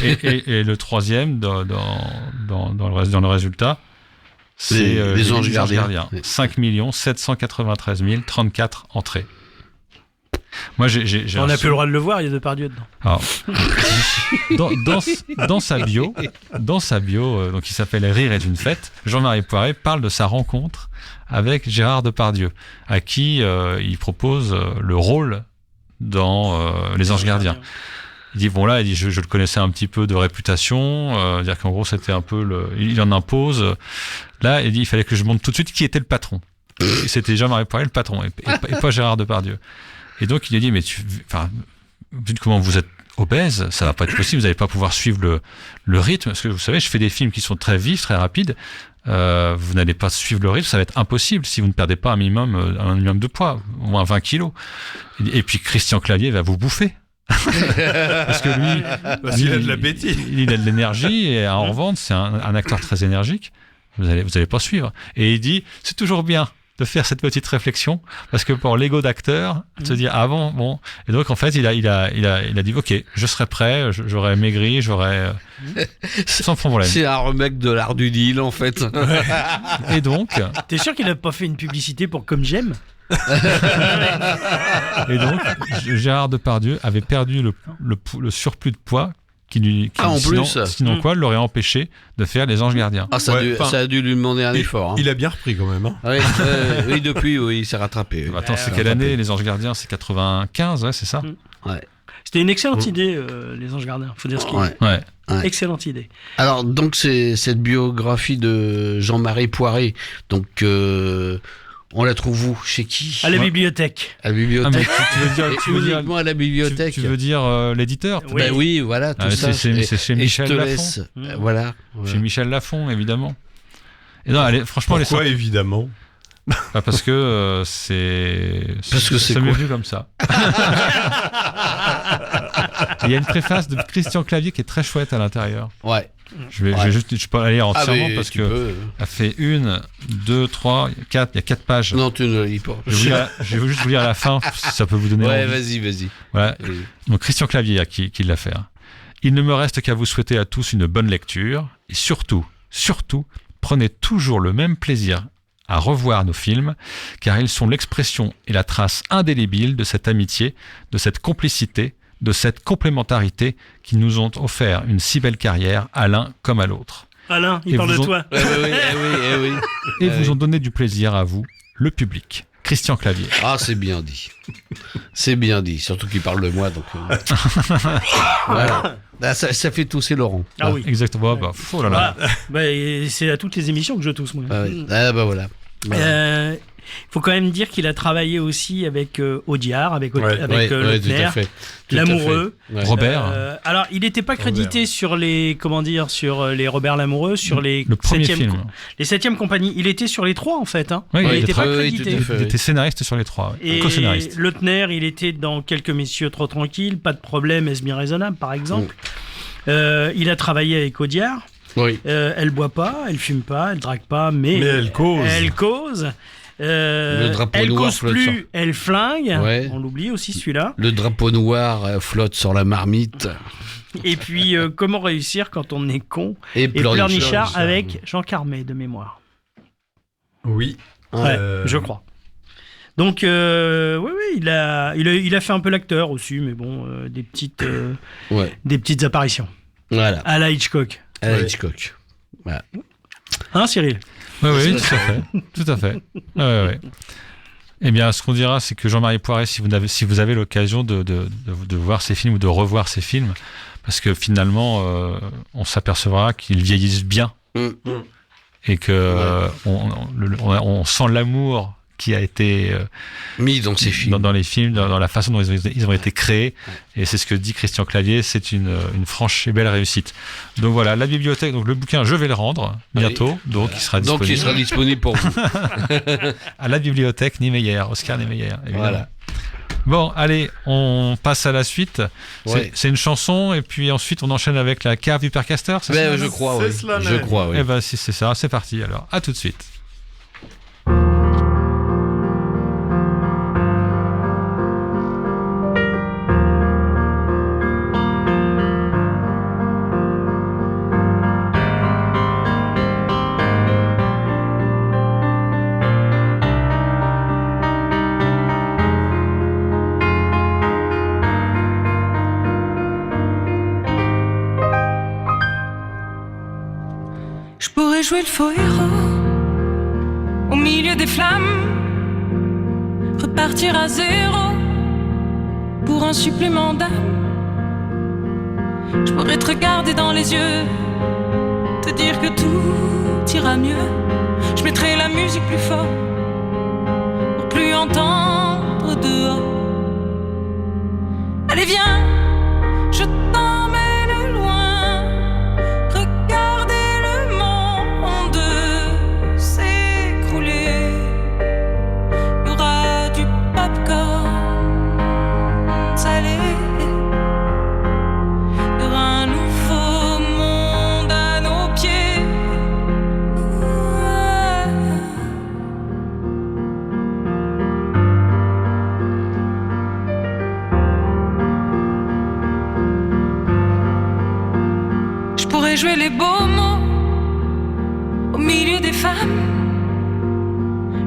et le troisième, dans le résultat, c'est les Anges Gardiens. 5 793 034 entrées. Moi, on n'a plus le droit de le voir, il y a Depardieu dedans. Alors, dans sa bio, donc il s'appelle Rire est une fête, Jean-Marie Poiret parle de sa rencontre avec Gérard Depardieu, à qui il propose le rôle dans Les Anges Gardiens. Il dit je le connaissais un petit peu de réputation, dire qu'en gros c'était un peu il en impose. Là, il dit il fallait que je montre tout de suite qui était le patron. Et c'était Jean-Marie Poiret le patron et pas Gérard Depardieu. Et donc il a dit mais vu comment vous êtes obèse, ça va pas être possible, vous n'allez pas pouvoir suivre le rythme, parce que vous savez, je fais des films qui sont très vifs, très rapides, vous n'allez pas suivre le rythme, ça va être impossible si vous ne perdez pas un minimum de poids, au moins 20 kilos. Et puis Christian Clavier va vous bouffer. Parce que lui, il a de l'appétit. Il a de l'énergie, et en revanche, c'est un acteur très énergique, vous allez pas suivre. Et il dit, c'est toujours bien de faire cette petite réflexion, parce que pour l'ego d'acteur, de se dire bon, et donc en fait il a dit ok, je serai prêt, j'aurais maigri, sans problème. C'est un remake de l'Art du deal en fait. Et donc, t'es sûr qu'il n'a pas fait une publicité pour Comme J'aime? Et donc Gérard Depardieu avait perdu le surplus de poids sinon quoi, l'aurait empêché de faire Les Anges Gardiens. Ah, ça a dû lui demander un effort. Hein. Il a bien repris quand même. Hein. Oui, depuis, il s'est rattrapé. Attends, c'est quelle année Les Anges Gardiens? C'est 95, ouais, c'est ça. Ouais. C'était une excellente idée, Les Anges Gardiens. Faut dire ce qu'il est. Ouais. Excellente idée. Alors, donc, c'est cette biographie de Jean-Marie Poiré. Donc, on la trouve où? Chez qui? À la bibliothèque. À la bibliothèque. Tu veux dire à la bibliothèque. Tu veux dire l'éditeur? Oui. Ben oui, voilà, tout ça. C'est chez Michel Lafon. Voilà. Chez Michel Lafon, évidemment. Et non, franchement, pourquoi évidemment? Parce que c'est mieux vu comme ça. Il y a une préface de Christian Clavier qui est très chouette à l'intérieur. Ouais. Je peux la lire entièrement parce que elle fait 1, 2, 3, 4, il y a 4 pages. Non, tu ne lis pas. Je vais juste vous lire à la fin, si ça peut vous donner envie. Vas-y. Voilà. Donc Christian Clavier qui l'a fait. Il ne me reste qu'à vous souhaiter à tous une bonne lecture et surtout, prenez toujours le même plaisir à revoir nos films, car ils sont l'expression et la trace indélébile de cette amitié, de cette complicité, de cette complémentarité qui nous ont offert une si belle carrière à l'un comme à l'autre. Alain, il parle de toi. Oui. Et vous ont donné du plaisir à vous, le public. Christian Clavier. Ah, c'est bien dit. C'est bien dit, surtout qu'il parle de moi. Donc, voilà. Ça fait tousser Laurent. Ah oui. Exactement. Oh là là. C'est à toutes les émissions que je tousse, moi. Voilà. Il faut quand même dire qu'il a travaillé aussi avec Audiard, avec Lautner, Lamoureux. Robert. Alors, il n'était pas crédité sur les Robert Lamoureux, sur les le premier film. Les 7e compagnies. Il était sur les 3 en fait. Hein. Oui, il n'était pas crédité. Il était scénariste sur les 3. Et Lautner, il était dans Quelques messieurs trop tranquilles, Pas de problème, est-ce bien raisonnable, par exemple. Il a travaillé avec Audiard. Oui. Elle boit pas, elle fume pas, elle drague pas, mais elle cause. Elle cause. Le drapeau elle noir cause plus, elle flingue. Ouais. On l'oublie aussi celui-là. Le drapeau noir flotte sur la marmite. Et puis comment réussir quand on est con et pleurnichard avec Jean Carmet de mémoire. Oui. Je crois. Donc oui, il a fait un peu l'acteur aussi, mais bon, des petites apparitions. Voilà. À la Hitchcock. Voilà. Hein, Cyril? Oui, tout à fait. Ouais. Eh bien, ce qu'on dira, c'est que Jean-Marie Poiré, si vous avez l'occasion de voir ses films ou de revoir ses films, parce que finalement, on s'apercevra qu'ils vieillissent bien et que on sent l'amour qui a été mis dans ces films, dans les films, dans la façon dont ils ont été créés. Et c'est ce que dit Christian Clavier, c'est une franche et belle réussite. Donc voilà, la bibliothèque, donc le bouquin, je vais le rendre bientôt, donc il sera disponible. Donc il sera disponible pour vous. À la bibliothèque Niemeyer, Oscar Niemeyer, évidemment. Voilà. Bon, allez, on passe à la suite. C'est une chanson, et puis ensuite on enchaîne avec la cave du Père Castor, c'est ça? Je crois, oui. Je crois, oui. Eh ben si c'est ça, c'est parti alors. À tout de suite. Jouer le faux héros au milieu des flammes, repartir à zéro pour un supplément d'âme. Je pourrais te regarder dans les yeux, te dire que tout ira mieux. Je mettrai la musique plus fort pour plus entendre dehors. Allez viens, je t'emmène loin. Jouer les beaux mots au milieu des femmes,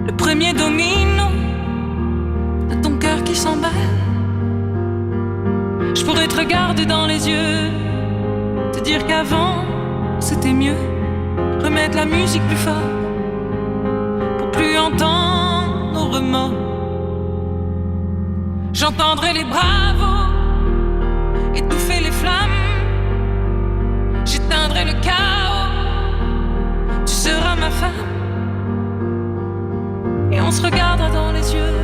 le premier domino de ton cœur qui s'emballe. Je pourrais te regarder dans les yeux, te dire qu'avant c'était mieux. Remettre la musique plus fort pour plus entendre nos remords. J'entendrai les bravos étouffer les flammes. J'éteindrai le chaos. Tu seras ma femme. Et on se regardera dans les yeux.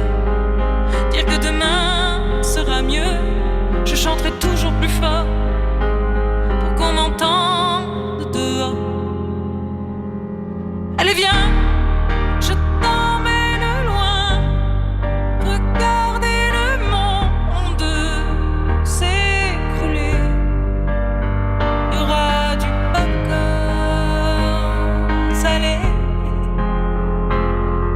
Dire que demain sera mieux. Je chanterai toujours plus fort pour qu'on m'entende dehors. Allez viens, je t'emmène loin. Regardez le monde s'écrouler. Il y aura du popcorn salé.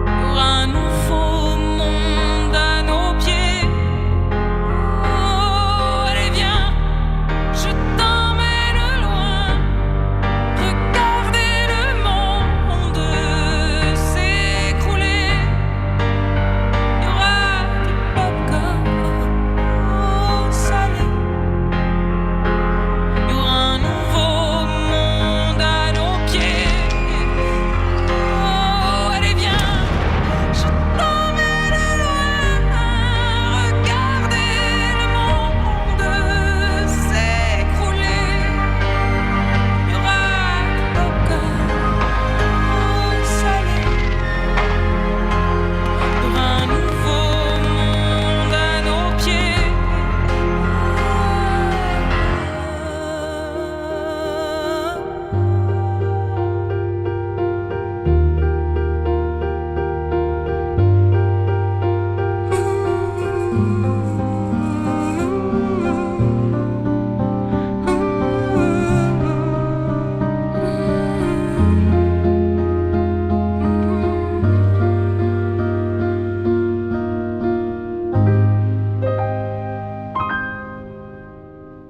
Il y aura un nouveau monde à nos pieds. Oh, allez viens, je t'emmène loin. Regardez le monde s'écrouler. Il y aura du popcorn salé. Il y aura un nouveau monde à nos pieds. Oh, allez viens, je t'emmène loin. Regardez le monde s'écrouler. Il y aura du popcorn salé. Il y aura un nouveau monde à nos pieds.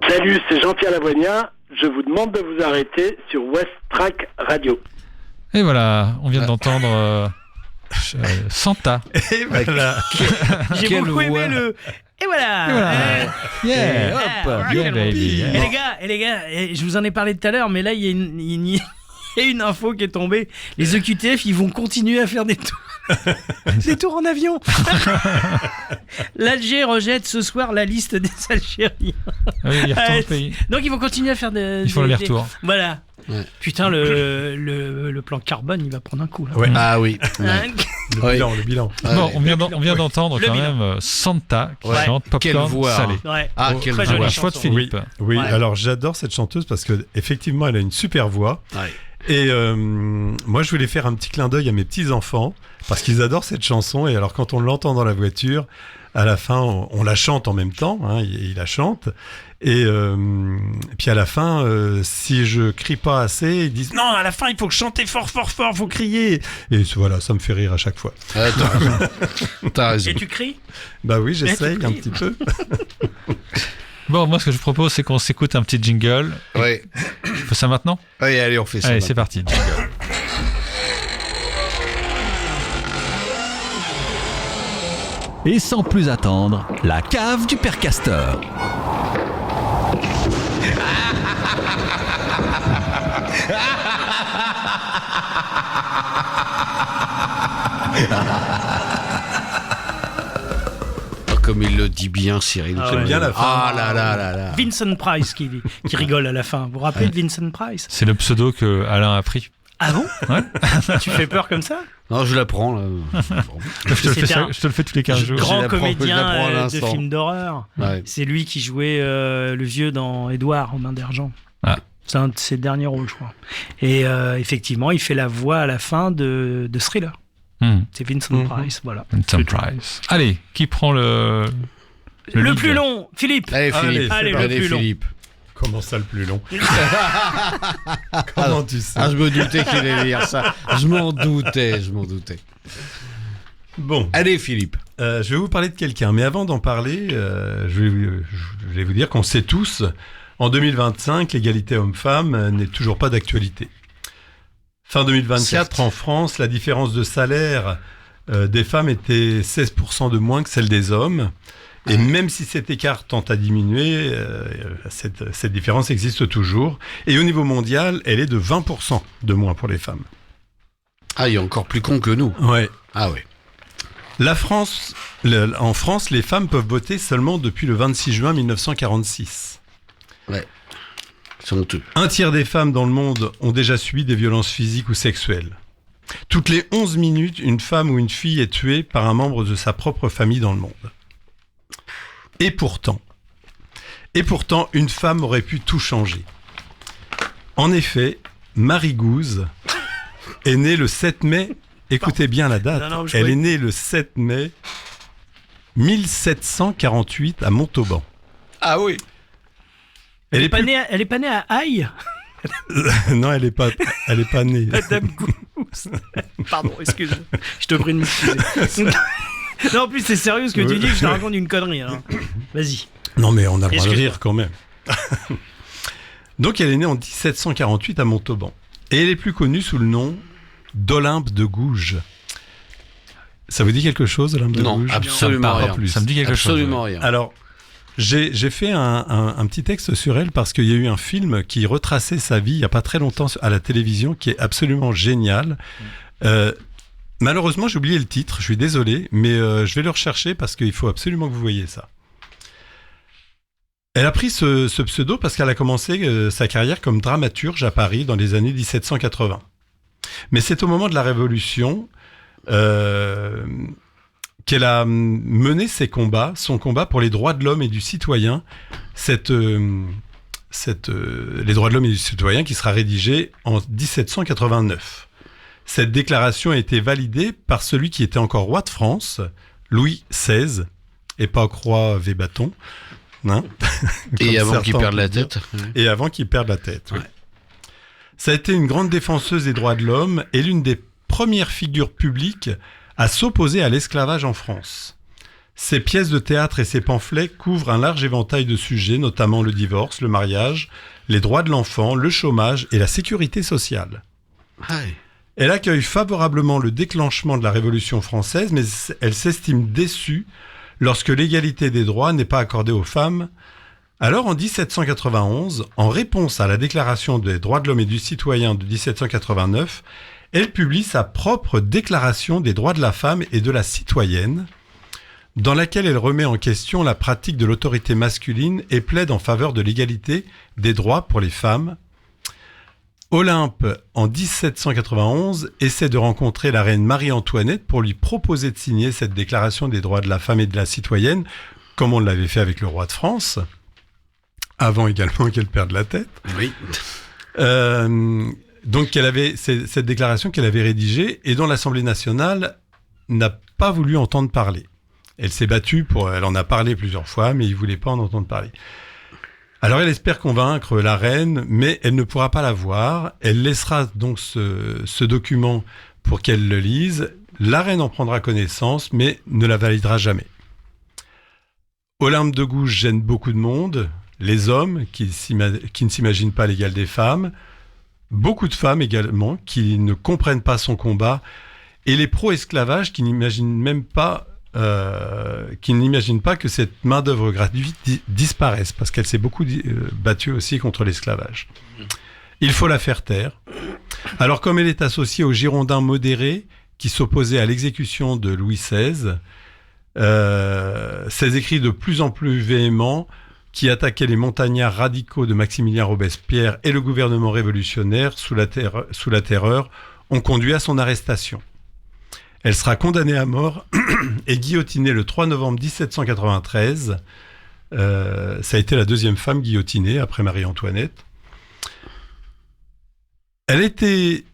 Salut, c'est Jean-Pierre Lavoignat. Je vous demande de vous arrêter sur West Track Radio. Et voilà, on vient d'entendre Santa. Et voilà. J'ai beaucoup aimé le. Et voilà. Et voilà. Yeah. Hop. Yeah, baby. Et les gars, je vous en ai parlé tout à l'heure, mais là il y a une info qui est tombée. Les EQTF, ils vont continuer à faire des tours. Des tours en avion. L'Alger rejette ce soir la liste des Algériens. Ah oui, ils retournent au pays. Donc ils vont continuer à faire des. Ils font le retour. Voilà. Ouais. Putain, le plan carbone, il va prendre un coup. Là. Ouais. Ah oui. Hein Le bilan. Bon, on vient d'entendre quand même Santa qui chante Popcorn salé. Ouais. Ah, Oh, quelle très voix. jolie Choix de chanson. Philippe. Oui, Ouais. alors j'adore cette chanteuse parce que effectivement elle a une super voix. Ouais. Et moi je voulais faire un petit clin d'œil à mes petits-enfants parce qu'ils adorent cette chanson. Et alors quand on l'entend dans la voiture, à la fin on la chante en même temps, hein, il la chante. Et puis à la fin, si je crie pas assez, ils disent non, à la fin il faut chanter fort, faut crier. Et voilà, ça me fait rire à chaque fois. Ouais, t'as raison. Et tu cries? Bah oui, j'essaye tu un cries. petit peu. Bon, moi ce que je propose c'est qu'on s'écoute un petit jingle. Ouais. On fait ça maintenant? Ouais, allez, on fait ça. Allez, c'est parti, jingle. Et sans plus attendre, la cave du Père Castor. Oh, comme il le dit bien, Cyril. Ah J'aime ouais. bien la fin. Ah là là là là. Vincent Price qui rigole à la fin. Vous vous rappelez de Vincent Price? C'est le pseudo que Alain a pris. Ah bon? Ouais. Tu fais peur comme ça? Non, je la prends là. Je te le fais tous les 15 jours. Grand Je la prends comédien à de l'instant. films d'horreur. Ouais. C'est lui qui jouait le vieux dans Édouard aux mains d'argent. Ah. C'est un de ses derniers rôles, je crois. Et effectivement, il fait la voix à la fin de Thriller. C'est Vincent Price, voilà. Vincent Price. Allez, qui prend le Le lead plus long, Philippe. Allez, Philippe. Allez, le plus long. Philippe. Comment ça le plus long? Comment tu sais? Ah, je me doutais qu'il allait lire ça. Je m'en doutais. Bon. Allez, Philippe. Je vais vous parler de quelqu'un, mais avant d'en parler, je vais vous dire qu'on sait tous, en 2025, l'égalité homme-femme n'est toujours pas d'actualité. Fin 2024, Certes. en France, la différence de salaire des femmes était 16% de moins que celle des hommes. Et même si cet écart tend à diminuer, cette différence existe toujours. Et au niveau mondial, elle est de 20% de moins pour les femmes. Ah, il est encore plus con que nous. Ouais. Ah ouais. En France, les femmes peuvent voter seulement depuis le 26 juin 1946. Ouais. C'est honteux. Un tiers des femmes dans le monde ont déjà subi des violences physiques ou sexuelles. Toutes les 11 minutes, une femme ou une fille est tuée par un membre de sa propre famille dans le monde. Et pourtant, une femme aurait pu tout changer. En effet, Marie Gouze est née le 7 mai, écoutez bien la date, elle est née le 7 mai 1748 à Montauban. Ah oui. Elle est pas née à Haye. Non, elle est pas née. Madame Gouze. Pardon, excuse-moi. Je te prie de m'excuser. Non, en plus, c'est sérieux ce que tu dis, je te raconte une connerie. Alors. Vas-y. Non, mais on a le droit de rire quand même. Donc, elle est née en 1748 à Montauban. Et elle est plus connue sous le nom d'Olympe de Gouges. Ça vous dit quelque chose, Olympe de Gouges ? Non, absolument rien. Ça me dit quelque chose. Absolument rien. Alors, j'ai fait un petit texte sur elle parce qu'il y a eu un film qui retraçait sa vie il n'y a pas très longtemps à la télévision qui est absolument génial. Malheureusement, j'ai oublié le titre, je suis désolé, mais je vais le rechercher parce qu'il faut absolument que vous voyez ça. Elle a pris ce pseudo parce qu'elle a commencé sa carrière comme dramaturge à Paris dans les années 1780. Mais c'est au moment de la Révolution qu'elle a mené son combat pour les droits de l'homme et du citoyen, les droits de l'homme et du citoyen qui sera rédigé en 1789. Cette déclaration a été validée par celui qui était encore roi de France, Louis XVI, époque roi V-bâton. Hein et avant qu'il perde la tête. Et avant qu'il perde la tête, oui. Ça a été une grande défenseuse des droits de l'homme et l'une des premières figures publiques à s'opposer à l'esclavage en France. Ses pièces de théâtre et ses pamphlets couvrent un large éventail de sujets, notamment le divorce, le mariage, les droits de l'enfant, le chômage et la sécurité sociale. Aïe. Elle accueille favorablement le déclenchement de la Révolution française, mais elle s'estime déçue lorsque l'égalité des droits n'est pas accordée aux femmes. Alors, en 1791, en réponse à la Déclaration des droits de l'homme et du citoyen de 1789, elle publie sa propre Déclaration des droits de la femme et de la citoyenne, dans laquelle elle remet en question la pratique de l'autorité masculine et plaide en faveur de l'égalité des droits pour les femmes. Olympe, en 1791, essaie de rencontrer la reine Marie-Antoinette pour lui proposer de signer cette déclaration des droits de la femme et de la citoyenne, comme on l'avait fait avec le roi de France, avant également qu'elle perde la tête. Oui. Donc, cette déclaration qu'elle avait rédigée et dont l'Assemblée nationale n'a pas voulu entendre parler. Elle s'est battue elle en a parlé plusieurs fois, mais il ne voulait pas en entendre parler. Alors elle espère convaincre la reine, mais elle ne pourra pas la voir. Elle laissera donc ce document pour qu'elle le lise. La reine en prendra connaissance, mais ne la validera jamais. Olympe de Gouges gêne beaucoup de monde, les hommes qui ne s'imaginent pas l'égal des femmes, beaucoup de femmes également qui ne comprennent pas son combat, et les pro-esclavage qui n'imaginent pas que cette main-d'œuvre gratuite disparaisse, parce qu'elle s'est beaucoup battue aussi contre l'esclavage. Il faut la faire taire. Alors, comme elle est associée aux Girondins modérés qui s'opposaient à l'exécution de Louis XVI, ses écrits de plus en plus véhéments qui attaquaient les montagnards radicaux de Maximilien Robespierre et le gouvernement révolutionnaire sous la terreur ont conduit à son arrestation. Elle sera condamnée à mort et guillotinée le 3 novembre 1793. Ça a été la deuxième femme guillotinée après Marie-Antoinette. Elle a été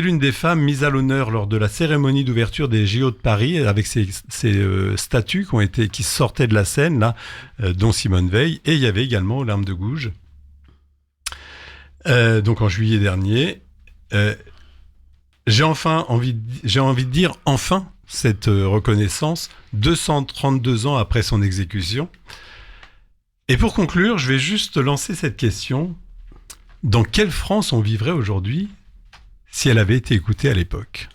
l'une des femmes mises à l'honneur lors de la cérémonie d'ouverture des JO de Paris avec ces statues qui sortaient de la scène, là, dont Simone Veil. Et il y avait également Olympe de Gouges. Donc en juillet dernier. J'ai envie de dire enfin cette reconnaissance 232 ans après son exécution. Et pour conclure, je vais juste lancer cette question. Dans quelle France on vivrait aujourd'hui si elle avait été écoutée à l'époque ?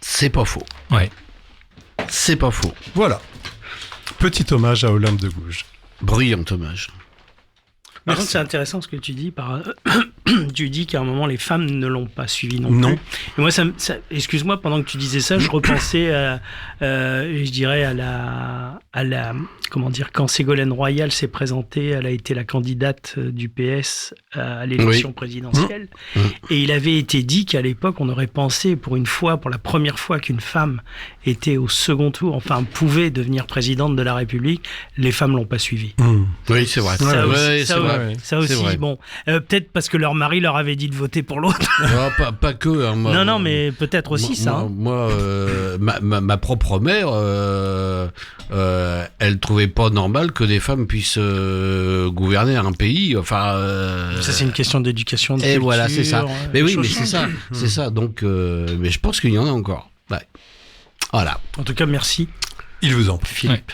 C'est pas faux. Ouais. C'est pas faux. Voilà. Petit hommage à Olympe de Gouges. Brillant hommage. Par contre, c'est intéressant ce que tu dis. Tu dis qu'à un moment, les femmes ne l'ont pas suivi non Non. plus. Et moi, excuse-moi, pendant que tu disais ça, je repensais, je dirais, à la, comment dire, quand Ségolène Royal s'est présentée, elle a été la candidate du PS à l'élection présidentielle. Et il avait été dit qu'à l'époque, on aurait pensé pour la première fois qu'une femme était au second tour, enfin pouvait devenir présidente de la République. Les femmes l'ont pas suivi. Oui, c'est vrai. Ça aussi, vrai. bon, peut-être parce que leur mari leur avait dit de voter pour l'autre. Pas que. Hein, moi, non, mais peut-être aussi ma propre mère, elle trouvait pas normal que des femmes puissent gouverner un pays. Enfin. Ça, c'est une question d'éducation. De et culture, voilà, c'est ça. Mais oui, mais c'est ça, c'est ça. Donc, mais je pense qu'il y en a encore. Ouais. Voilà. En tout cas, merci. Il vous en prie, Philippe.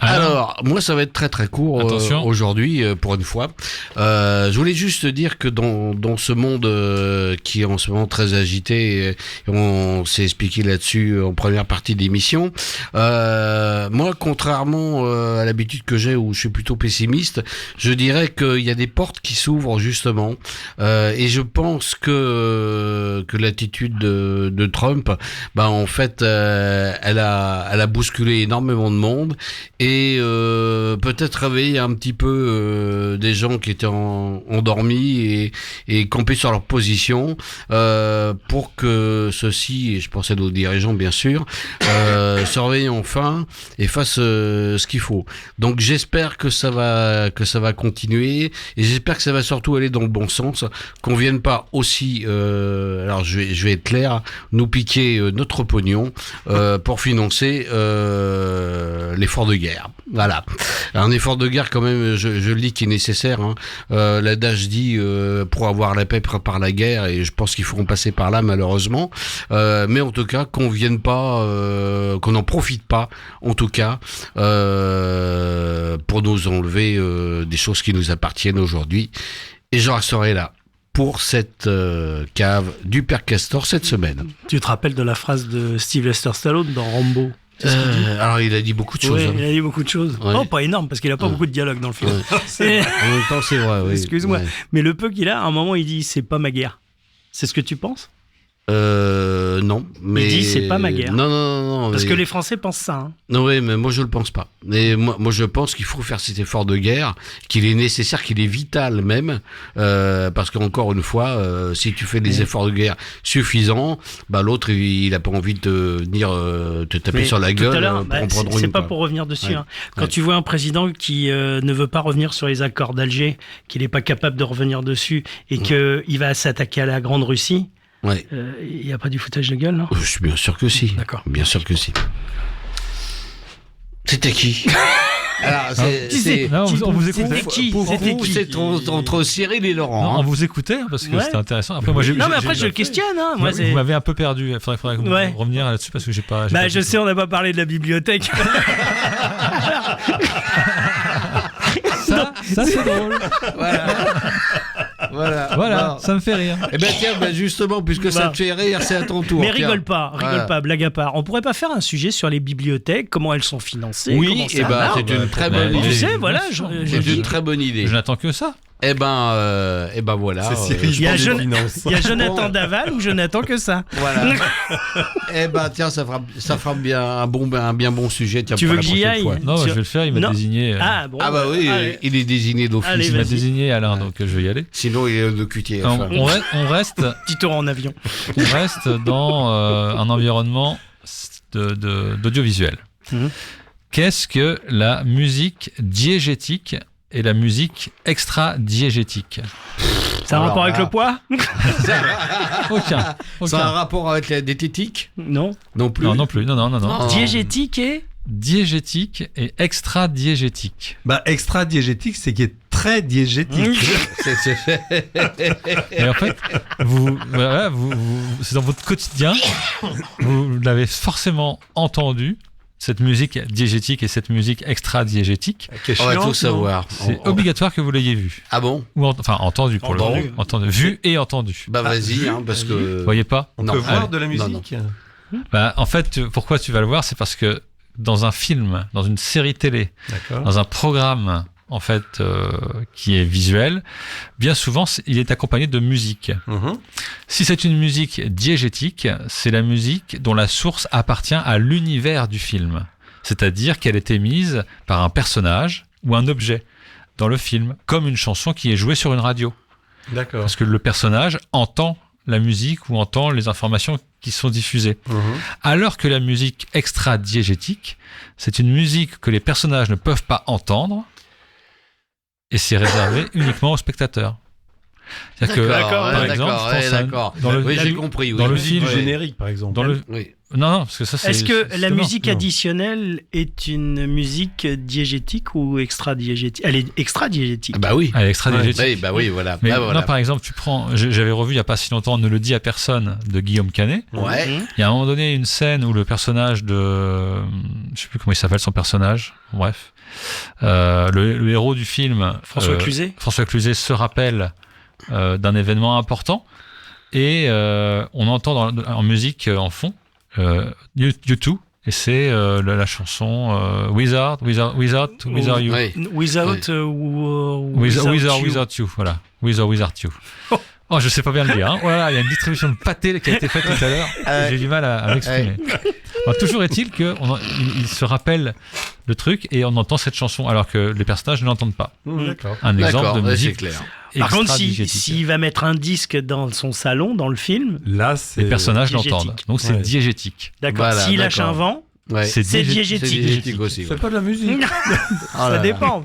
Alors, moi, ça va être très très court aujourd'hui, pour une fois. Je voulais juste dire que dans ce monde qui est en ce moment très agité, et on s'est expliqué là-dessus en première partie de l'émission, moi, contrairement à l'habitude que j'ai où je suis plutôt pessimiste, je dirais qu'il y a des portes qui s'ouvrent justement, et je pense que l'attitude de Trump, en fait, elle a bousculé énormément de monde et peut-être réveiller un petit peu des gens qui étaient endormis et camper sur leur position pour que ceux-ci, et je pense à nos dirigeants bien sûr, se réveillent enfin et fassent ce qu'il faut. Donc j'espère que ça va continuer et j'espère que ça va surtout aller dans le bon sens, qu'on vienne pas aussi, alors je vais être clair, nous piquer notre pognon pour financer l'effort de guerre. Voilà, un effort de guerre quand même, je le dis, qui est nécessaire. Hein. L'adage dit pour avoir la paix prépare la guerre, et je pense qu'il faut en passer par là malheureusement. Mais en tout cas, qu'on vienne pas, qu'on n'en profite pas, en tout cas, pour nous enlever des choses qui nous appartiennent aujourd'hui. Et je resterai là pour cette cave du Père Castor cette semaine. Tu te rappelles de la phrase de Sylvester Stallone dans Rambo? Alors il a dit beaucoup de choses. Oui, il a dit beaucoup de choses. Ouais. Oh, pas énorme, parce qu'il a pas beaucoup de dialogue dans le film. Ouais. En même temps, c'est vrai. Oui. Excuse-moi, mais le peu qu'il a, à un moment, il dit c'est pas ma guerre. C'est ce que tu penses? Non, mais... Il dit c'est pas ma guerre. Non. Parce que les Français pensent ça. Hein. Non, oui, mais moi je le pense pas. Mais moi je pense qu'il faut faire cet effort de guerre, qu'il est nécessaire, qu'il est vital même, parce qu'encore une fois, si tu fais des efforts de guerre suffisants, l'autre il a pas envie de venir te taper sur la gueule pour en prendre une. C'est pas pour revenir dessus. Hein. Quand tu vois un président qui ne veut pas revenir sur les accords d'Alger, qu'il n'est pas capable de revenir dessus et qu'il va s'attaquer à la Grande Russie. Ouais. Il n'y a pas du foutage de gueule, non? Je suis bien sûr que si. D'accord. Bien sûr que si. C'était qui? Alors, on vous écoutait. C'était qui? C'est entre Cyril et Laurent. Non, on vous écoutait parce que c'était intéressant. Après, moi, non, mais après, je le questionne. Hein. Moi, vous m'avez un peu perdu. Il faudrait revenir là-dessus parce que j'ai pas. Je sais, on n'a pas parlé de la bibliothèque. Ça c'est drôle. Voilà, ça me fait rire. Eh ben tiens, justement, puisque ça te fait rire, c'est à ton tour. Mais rigole pas, blague à part. On pourrait pas faire un sujet sur les bibliothèques, comment elles sont financées? Oui, c'est une très bonne idée. Tu sais, voilà, c'est une très bonne idée. Je n'attends que ça. Eh ben voilà. C'est Cyril, il y a Jonathan Daval ou je n'attends que ça. Voilà. Eh ben tiens, ça fera bien un bien bon sujet. Tiens, tu veux que j'y aille? Non, je vais le faire. Il m'a désigné. Oui, il est désigné d'office. Il m'a désigné Alain, donc je vais y aller. Sinon, il est de QT. On reste. Petit tour en avion. On reste dans un environnement d'audiovisuel. Qu'est-ce que la musique diégétique et la musique extra-diégétique? Ça a un rapport avec le poids? Aucun. Ça a un rapport avec la diététique? Non. Non plus. Non. Diégétique et diégétique et extra-diégétique. Extra-diégétique, c'est qui est très diégétique. Et en fait, vous, c'est dans votre quotidien, vous l'avez forcément entendu. Cette musique diégétique et cette musique extra-diégétique. On va tout savoir. C'est obligatoire que vous l'ayez vu. Ah bon? Ou entendu pour le coup. Vu et entendu. Vas-y, parce que... Vous voyez pas? On peut voir de la musique? En fait, pourquoi tu vas le voir, c'est parce que dans un film, dans une série télé, dans un programme en fait qui est visuel, bien souvent il est accompagné de musique. Si c'est une musique diégétique, c'est la musique dont la source appartient à l'univers du film, c'est-à-dire qu'elle est émise par un personnage ou un objet dans le film, comme une chanson qui est jouée sur une radio. D'accord. Parce que le personnage entend la musique ou entend les informations qui sont diffusées. Alors que la musique extra-diégétique, c'est une musique que les personnages ne peuvent pas entendre et c'est réservé uniquement aux spectateurs. C'est-à-dire que, par exemple, j'ai compris. Dans le film générique, par exemple. Non, parce que ça, c'est... Est-ce que la musique additionnelle est une musique diégétique ou extra-diégétique ? Elle est extra-diégétique. Bah oui. Elle est extra-diégétique. Oui, voilà. Mais là, par exemple, tu prends... J'avais revu il n'y a pas si longtemps Ne le dit à personne de Guillaume Canet. Ouais. Il y a à un moment donné une scène où le personnage de... Je sais plus comment il s'appelle son personnage. Bref. Le héros du film... François Cluzet se rappelle d'un événement important et on entend en musique en fond U2 et c'est la chanson Without You. Without You, voilà. Without You. Oh, je sais pas bien le dire. Hein. Voilà, il y a une distribution de pâté qui a été faite tout à l'heure. J'ai du mal à m'exprimer. Alors, toujours est-il qu'il se rappelle le truc et on entend cette chanson alors que les personnages ne l'entendent pas. D'accord. Un exemple de musique. C'est clair. Par contre, s'il va mettre un disque dans son salon, dans le film, là, les personnages l'entendent. Donc c'est diégétique. D'accord. Voilà, s'il lâche un vent, c'est diégétique aussi. C'est pas de la musique. Ça dépend.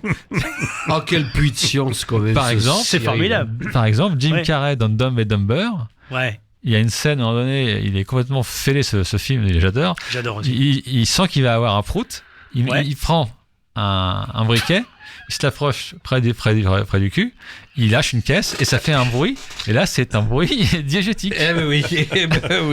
Oh, quelle puits de science quand même. Par exemple, c'est formidable. Par exemple, Jim Carrey dans Dumb and Dumber. Ouais. Il y a une scène, à un moment donné, il est complètement fêlé ce film, et j'adore. J'adore aussi. Il sent qu'il va avoir un prout. Il prend un briquet, il se l'approche près du cul, il lâche une caisse et ça fait un bruit. Et là, c'est un bruit diégétique. Oui.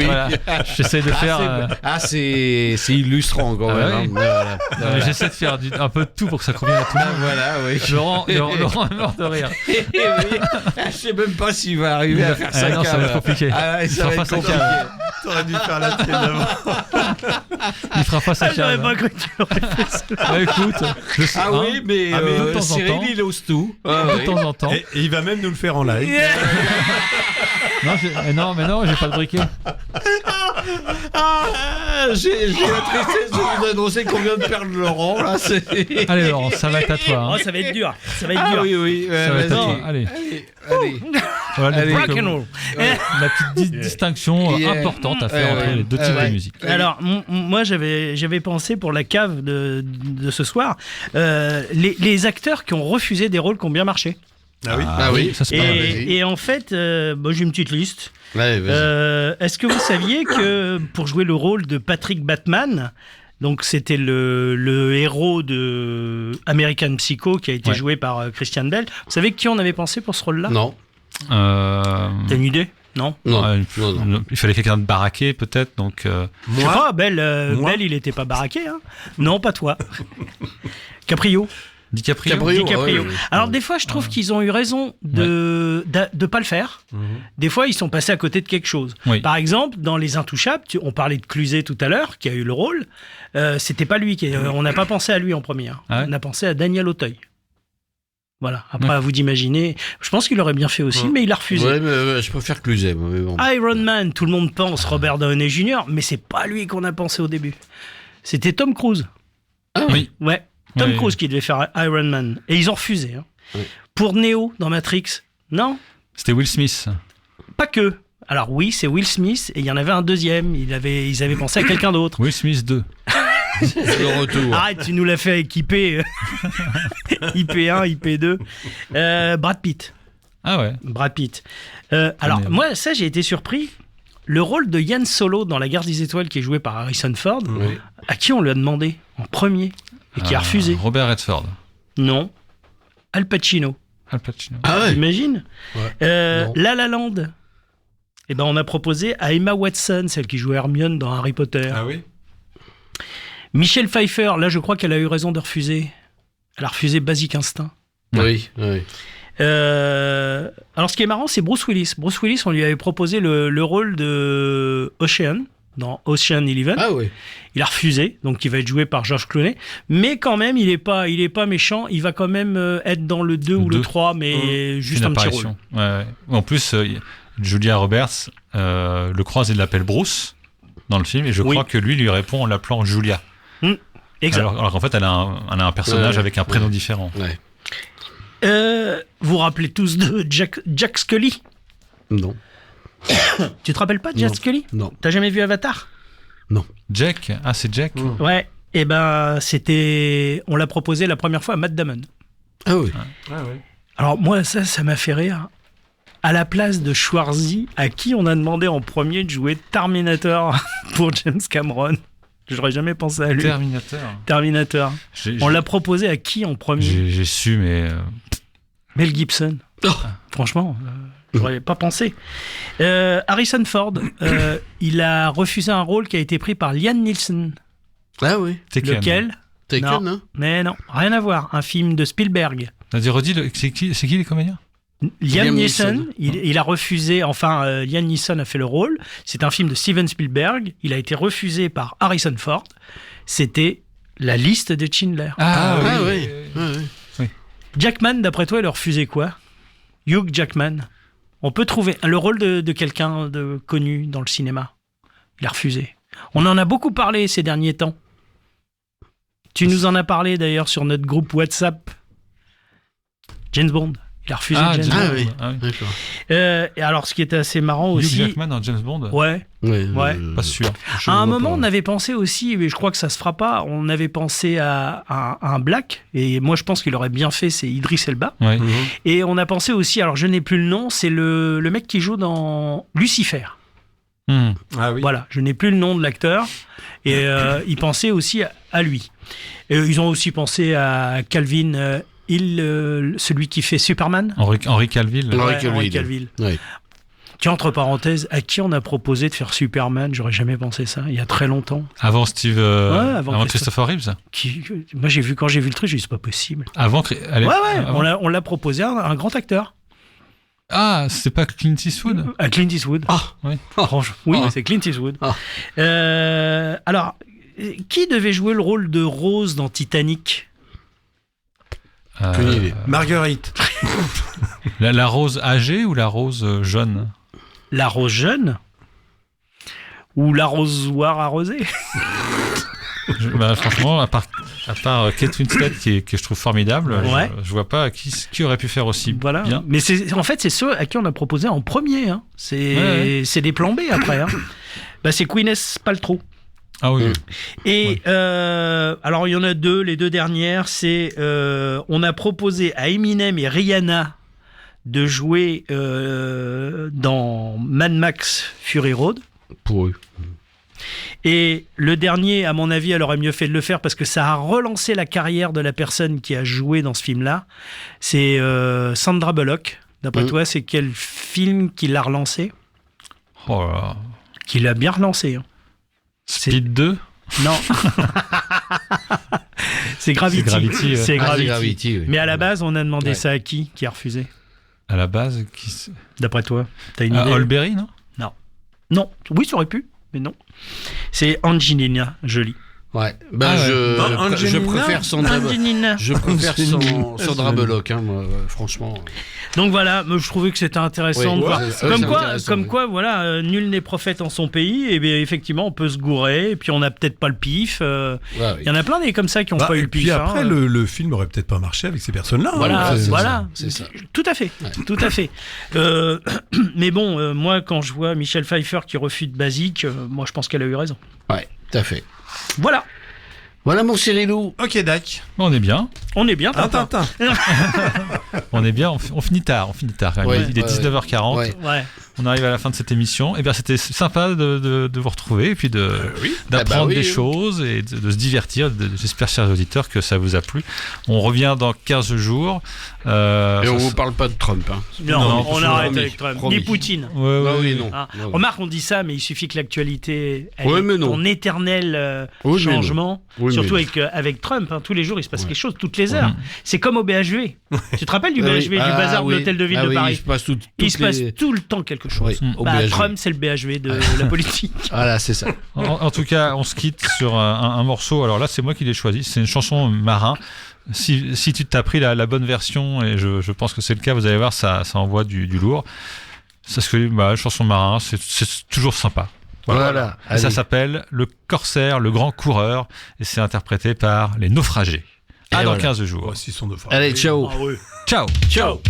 Voilà. J'essaie de faire. C'est illustrant quand même. Voilà. J'essaie de faire un peu de tout pour que ça convienne à tout le monde. Voilà, oui. Laurent est mort de rire. Je sais même pas s'il va arriver à faire ça. Non, ça va être compliqué. Ça va être compliqué. T'aurais dû faire la tienne avant. Il fera pas sa cave. J'aurais pas cru que tu aurais fait ça. Écoute, oui, mais de temps en Cyril, temps, il ose tout. De temps en temps. Et il va même nous le faire en live. Non, j'ai pas de briquet. J'ai la tristesse de vous annoncer qu'on vient de perdre Laurent. Là, allez, Laurent, ça va être à toi. Hein. Oh, ça va être dur. Oui. Ça va être à toi. Allez. Voilà, la petite distinction importante à faire entre les deux types de musique. Alors, moi, j'avais pensé pour la cave de ce soir, les acteurs qui ont refusé des rôles qui ont bien marché. Ah oui. Ça se passe. Et en fait, j'ai une petite liste. Ouais, est-ce que vous saviez que pour jouer le rôle de Patrick Bateman, donc c'était le héros de American Psycho qui a été joué par Christian Bale, vous savez qui on avait pensé pour ce rôle-là ? Non. T'as une idée ? Non. Il fallait quelqu'un de baraqué peut-être, donc. Moi, Belle, il était pas baraqué, hein. Non, pas toi. Caprio. DiCaprio. Oui. Alors des fois, je trouve qu'ils ont eu raison de pas le faire. Des fois, ils sont passés à côté de quelque chose. Oui. Par exemple, dans Les Intouchables, on parlait de Cluzet tout à l'heure, qui a eu le rôle. C'était pas lui on n'a pas pensé à lui en premier. Hein. Ah ouais. On a pensé à Daniel Auteuil. Voilà. Après, à vous d'imaginer. Je pense qu'il aurait bien fait aussi, mais il a refusé. Ouais, mais je préfère Cluzet. Bon. Iron Man, tout le monde pense Robert Downey Jr., mais c'est pas lui qu'on a pensé au début. C'était Tom Cruise. Ah oui. Ouais. Tom Cruise qui devait faire Iron Man. Et ils ont refusé. Hein. Oui. Pour Neo dans Matrix, non ? C'était Will Smith. Pas que. Alors oui, c'est Will Smith et il y en avait un deuxième. Ils avaient pensé à quelqu'un d'autre. Will Smith 2. Le retour. Arrête, tu nous l'as fait équiper. IP1, IP2. Brad Pitt. Ah ouais. Brad Pitt. Alors moi, ça j'ai été surpris. Le rôle de Han Solo dans La Guerre des Étoiles qui est joué par Harrison Ford, à qui on lui a demandé en premier et qui a refusé. Robert Redford. Non. Al Pacino. Ah ouais. T'imagines ? La La Land. Eh ben on a proposé à Emma Watson, celle qui jouait Hermione dans Harry Potter. Ah oui. Michelle Pfeiffer, là je crois qu'elle a eu raison de refuser. Elle a refusé Basic Instinct. Oui. Alors ce qui est marrant, c'est Bruce Willis. Bruce Willis, on lui avait proposé le rôle de Ocean. dans Ocean Eleven. Ah oui. Il a refusé, donc il va être joué par George Clooney. Mais quand même, il est pas méchant. Il va quand même être dans le 2 ou le 3, mais juste Une un petit apparition. rôle. Ouais. En plus, Julia Roberts le croise et l'appelle Bruce dans le film, et je crois que lui répond en l'appelant Julia. Exact. Alors qu'en fait, elle a un personnage avec un prénom différent. Ouais. Vous vous rappelez tous de Jack Scully? Non. Tu te rappelles pas de Jack Scully? Non. T'as jamais vu Avatar? Non. Jack? Ah, c'est Jack? Ouais. Et ben, on l'a proposé la première fois à Matt Damon. Ah oui. Alors moi, ça m'a fait rire. À la place de Schwarzy, à qui on a demandé en premier de jouer Terminator pour James Cameron? J'aurais jamais pensé à lui. Terminator. On l'a proposé à qui en premier? J'ai su, mais... Mel Gibson. Franchement, j'aurais pas pensé. Harrison Ford, il a refusé un rôle qui a été pris par Liam Neeson. Ah oui. Lequel? Taken, hein? Mais non, rien à voir. Un film de Spielberg. Vas-y, redis, c'est qui les comédiens? Liam Neeson, il a refusé, Liam Neeson a fait le rôle. C'est un film de Steven Spielberg. Il a été refusé par Harrison Ford. C'était La liste de Schindler. Oui. Jackman, d'après toi, il a refusé quoi? Hugh Jackman. On peut trouver le rôle de quelqu'un de connu dans le cinéma. Il a refusé. On en a beaucoup parlé ces derniers temps. Tu nous en as parlé d'ailleurs sur notre groupe WhatsApp. James Bond. Il a refusé James Bond. Oui. D'accord. Et alors, ce qui était assez marrant aussi... Hugh Jackman dans James Bond? Ouais. Pas sûr. À un moment, on avait pensé aussi, mais je crois que ça se fera pas, on avait pensé à un Black, et moi je pense qu'il aurait bien fait, c'est Idris Elba. Ouais. Et on a pensé aussi, alors je n'ai plus le nom, c'est le mec qui joue dans Lucifer. Ah oui. Voilà, je n'ai plus le nom de l'acteur. Et ils pensaient aussi à lui. Et ils ont aussi pensé à Calvin Hill, celui qui fait Superman. Henry Cavill. Henry Cavill. Oui. Tiens, entre parenthèses, à qui on a proposé de faire Superman? J'aurais jamais pensé ça, il y a très longtemps. Avant avant Christopher Reeves. Moi, quand j'ai vu le truc, j'ai dit c'est pas possible. Avant. On l'a proposé à un grand acteur. Ah, c'est pas Clint Eastwood? Clint Eastwood. Oui. Franchement, oui, c'est Clint Eastwood. Alors, qui devait jouer le rôle de Rose dans Titanic? Marguerite. La rose âgée ou la rose jeune? La rose jeune? Ou l'arrosoir arrosé? Franchement, à part Kate Winslet que je trouve formidable, je vois pas qui aurait pu faire aussi bien. Mais en fait, c'est ceux à qui on a proposé en premier. Hein. C'est des plans B après. Hein. C'est Gwyneth Paltrow. Ah oui. Et alors il y en a deux. Les deux dernières, c'est on a proposé à Eminem et Rihanna de jouer dans Mad Max Fury Road. Pour eux. Et le dernier, à mon avis, elle aurait mieux fait de le faire parce que ça a relancé la carrière de la personne qui a joué dans ce film-là. C'est Sandra Bullock. D'après toi, c'est quel film qui l'a relancé? Oh là là. Qui l'a bien relancé. Hein. Speed 2? Non. C'est Gravity. C'est Gravity. Oui. Mais à la base, on a demandé ça à qui a refusé? À la base, d'après toi, t'as une idée? Olberry, non? Non. Oui, ça aurait pu, mais non. C'est Angelina Jolie. Ouais. Je préfère Sandra Bullock, moi, franchement. Donc voilà, je trouvais que c'était intéressant de voir. Comme quoi, voilà, nul n'est prophète en son pays. Et bien effectivement, on peut se gourer. Et puis on n'a peut-être pas le pif. Il y en a plein des comme ça qui n'ont pas eu le pif. Puis après, le film aurait peut-être pas marché avec ces personnes-là. Voilà. C'est ça. Tout à fait. Ouais. Tout à fait. Mais bon, moi, quand je vois Michel Pfeiffer qui refuse Basique, moi, je pense qu'elle a eu raison. Ouais, tout à fait. Voilà mon Cyrilou. Ok, Dac. On est bien. Tintin. On est bien. On finit tard. Il est 19h40. Ouais. On arrive à la fin de cette émission. Et bien, c'était sympa de vous retrouver et puis d'apprendre des choses et de se divertir. J'espère, chers auditeurs, que ça vous a plu. On revient dans 15 jours. Et on vous parle pas de Trump. Hein. Non, on arrête avec Trump. Ni Poutine. Non. Remarque, on dit ça, mais il suffit que l'actualité ait en éternel changement. Surtout avec Trump. Hein. Tous les jours, il se passe quelque chose, toutes les heures. C'est comme au BHV. Tu te rappelles du BHV, du bazar de l'hôtel de ville de Paris? Il se passe tout le temps quelque chose. quelque chose. BHV. Trump, c'est le BHV de la politique. Voilà, c'est ça. En tout cas, on se quitte sur un morceau. Alors là, c'est moi qui l'ai choisi. C'est une chanson Marin. Si tu t'as pris la bonne version, et je pense que c'est le cas, vous allez voir, ça envoie du lourd. Parce que la chanson Marin, c'est toujours sympa. Voilà. Et ça s'appelle Le Corsaire, le grand coureur, et c'est interprété par Les Naufragés. Dans 15 jours. S'ils sont naufragés. Allez, ciao. Ah, ouais. Ciao. Ciao.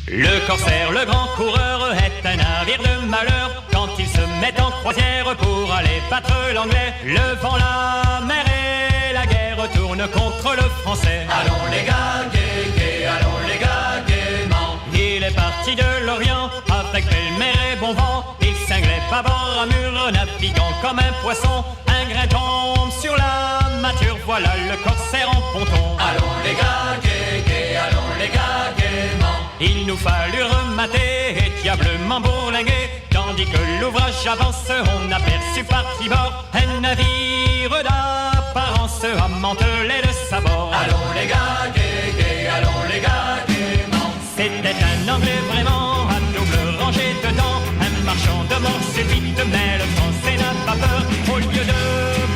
Le Corsaire, le grand coureur, est un navire de malheur. Quand il se met en croisière pour aller battre l'anglais, le vent, la mer et la guerre tournent contre le français. Allons les gars, gai, allons les gars, gaiement. Il est parti de l'Orient avec belle mer et bon vent. Il cinglait bâbord à mur, naviguant comme un poisson. Un grain tombe sur la mâture, voilà le Corsaire en ponton. Allons les gars, gai, allons les gars, gaiement. Il nous fallut remater et diablement bourlinguer. Tandis que l'ouvrage avance, on aperçut par tribord un navire d'apparence amantelé de sabords. Allons les gars, gai, allons les gars, gaiement. C'était un anglais vraiment à double rangée dedans, un marchand de mort subite, mais le français n'a pas peur. Au lieu de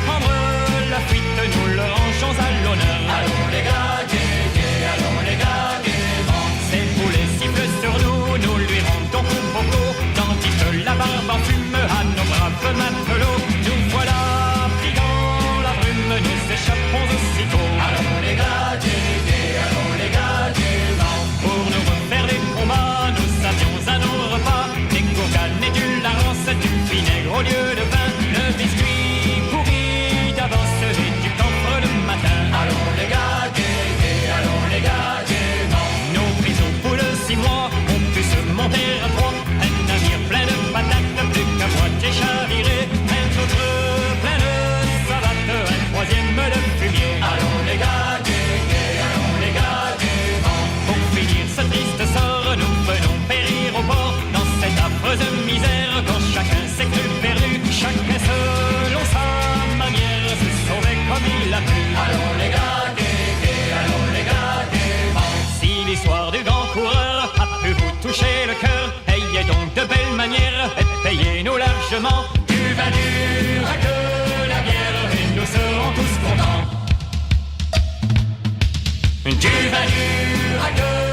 prendre la fuite, nous le rangeons à l'honneur. Allons les gars, gai, allons les gars, gaiement. Ses boulets sifflent sur nous, nous lui rendons beaucoup, tandis que la barbe en fume à nos braves matelots. Nous voilà pris dans la brume, nous échappons aussitôt. Allons les gars, allons les gars, gaiement. Pour nous refaire des combats, nous avions à nos repas des courganes et du larance, du vinaigre au lieu de vin, le biscuit pourri d'avance et du camphre le matin. Allons les gars, allons les gars, gaiement. Nos prisons pour le 6 mois ont pu se monter à 3. Un navire plein de patates, plus qu'à moitié chaviré. Un autre plein de savates, un troisième de fumier. Allons les gars, allons les gars, gaiement. Pour finir ce triste sort, nous venons périr au port. Dans cette affreuse misère, quand chacun s'est cru perdu, chacun selon sa manière se sauvait comme il a pu. Allons les gars, allons les gars, gaiement. Si l'histoire du grand coureur a pu vous toucher le cœur, ayez donc de belles manières et payez-nous largement du vin dur à que la bière et nous serons tous contents. Du vin dur à que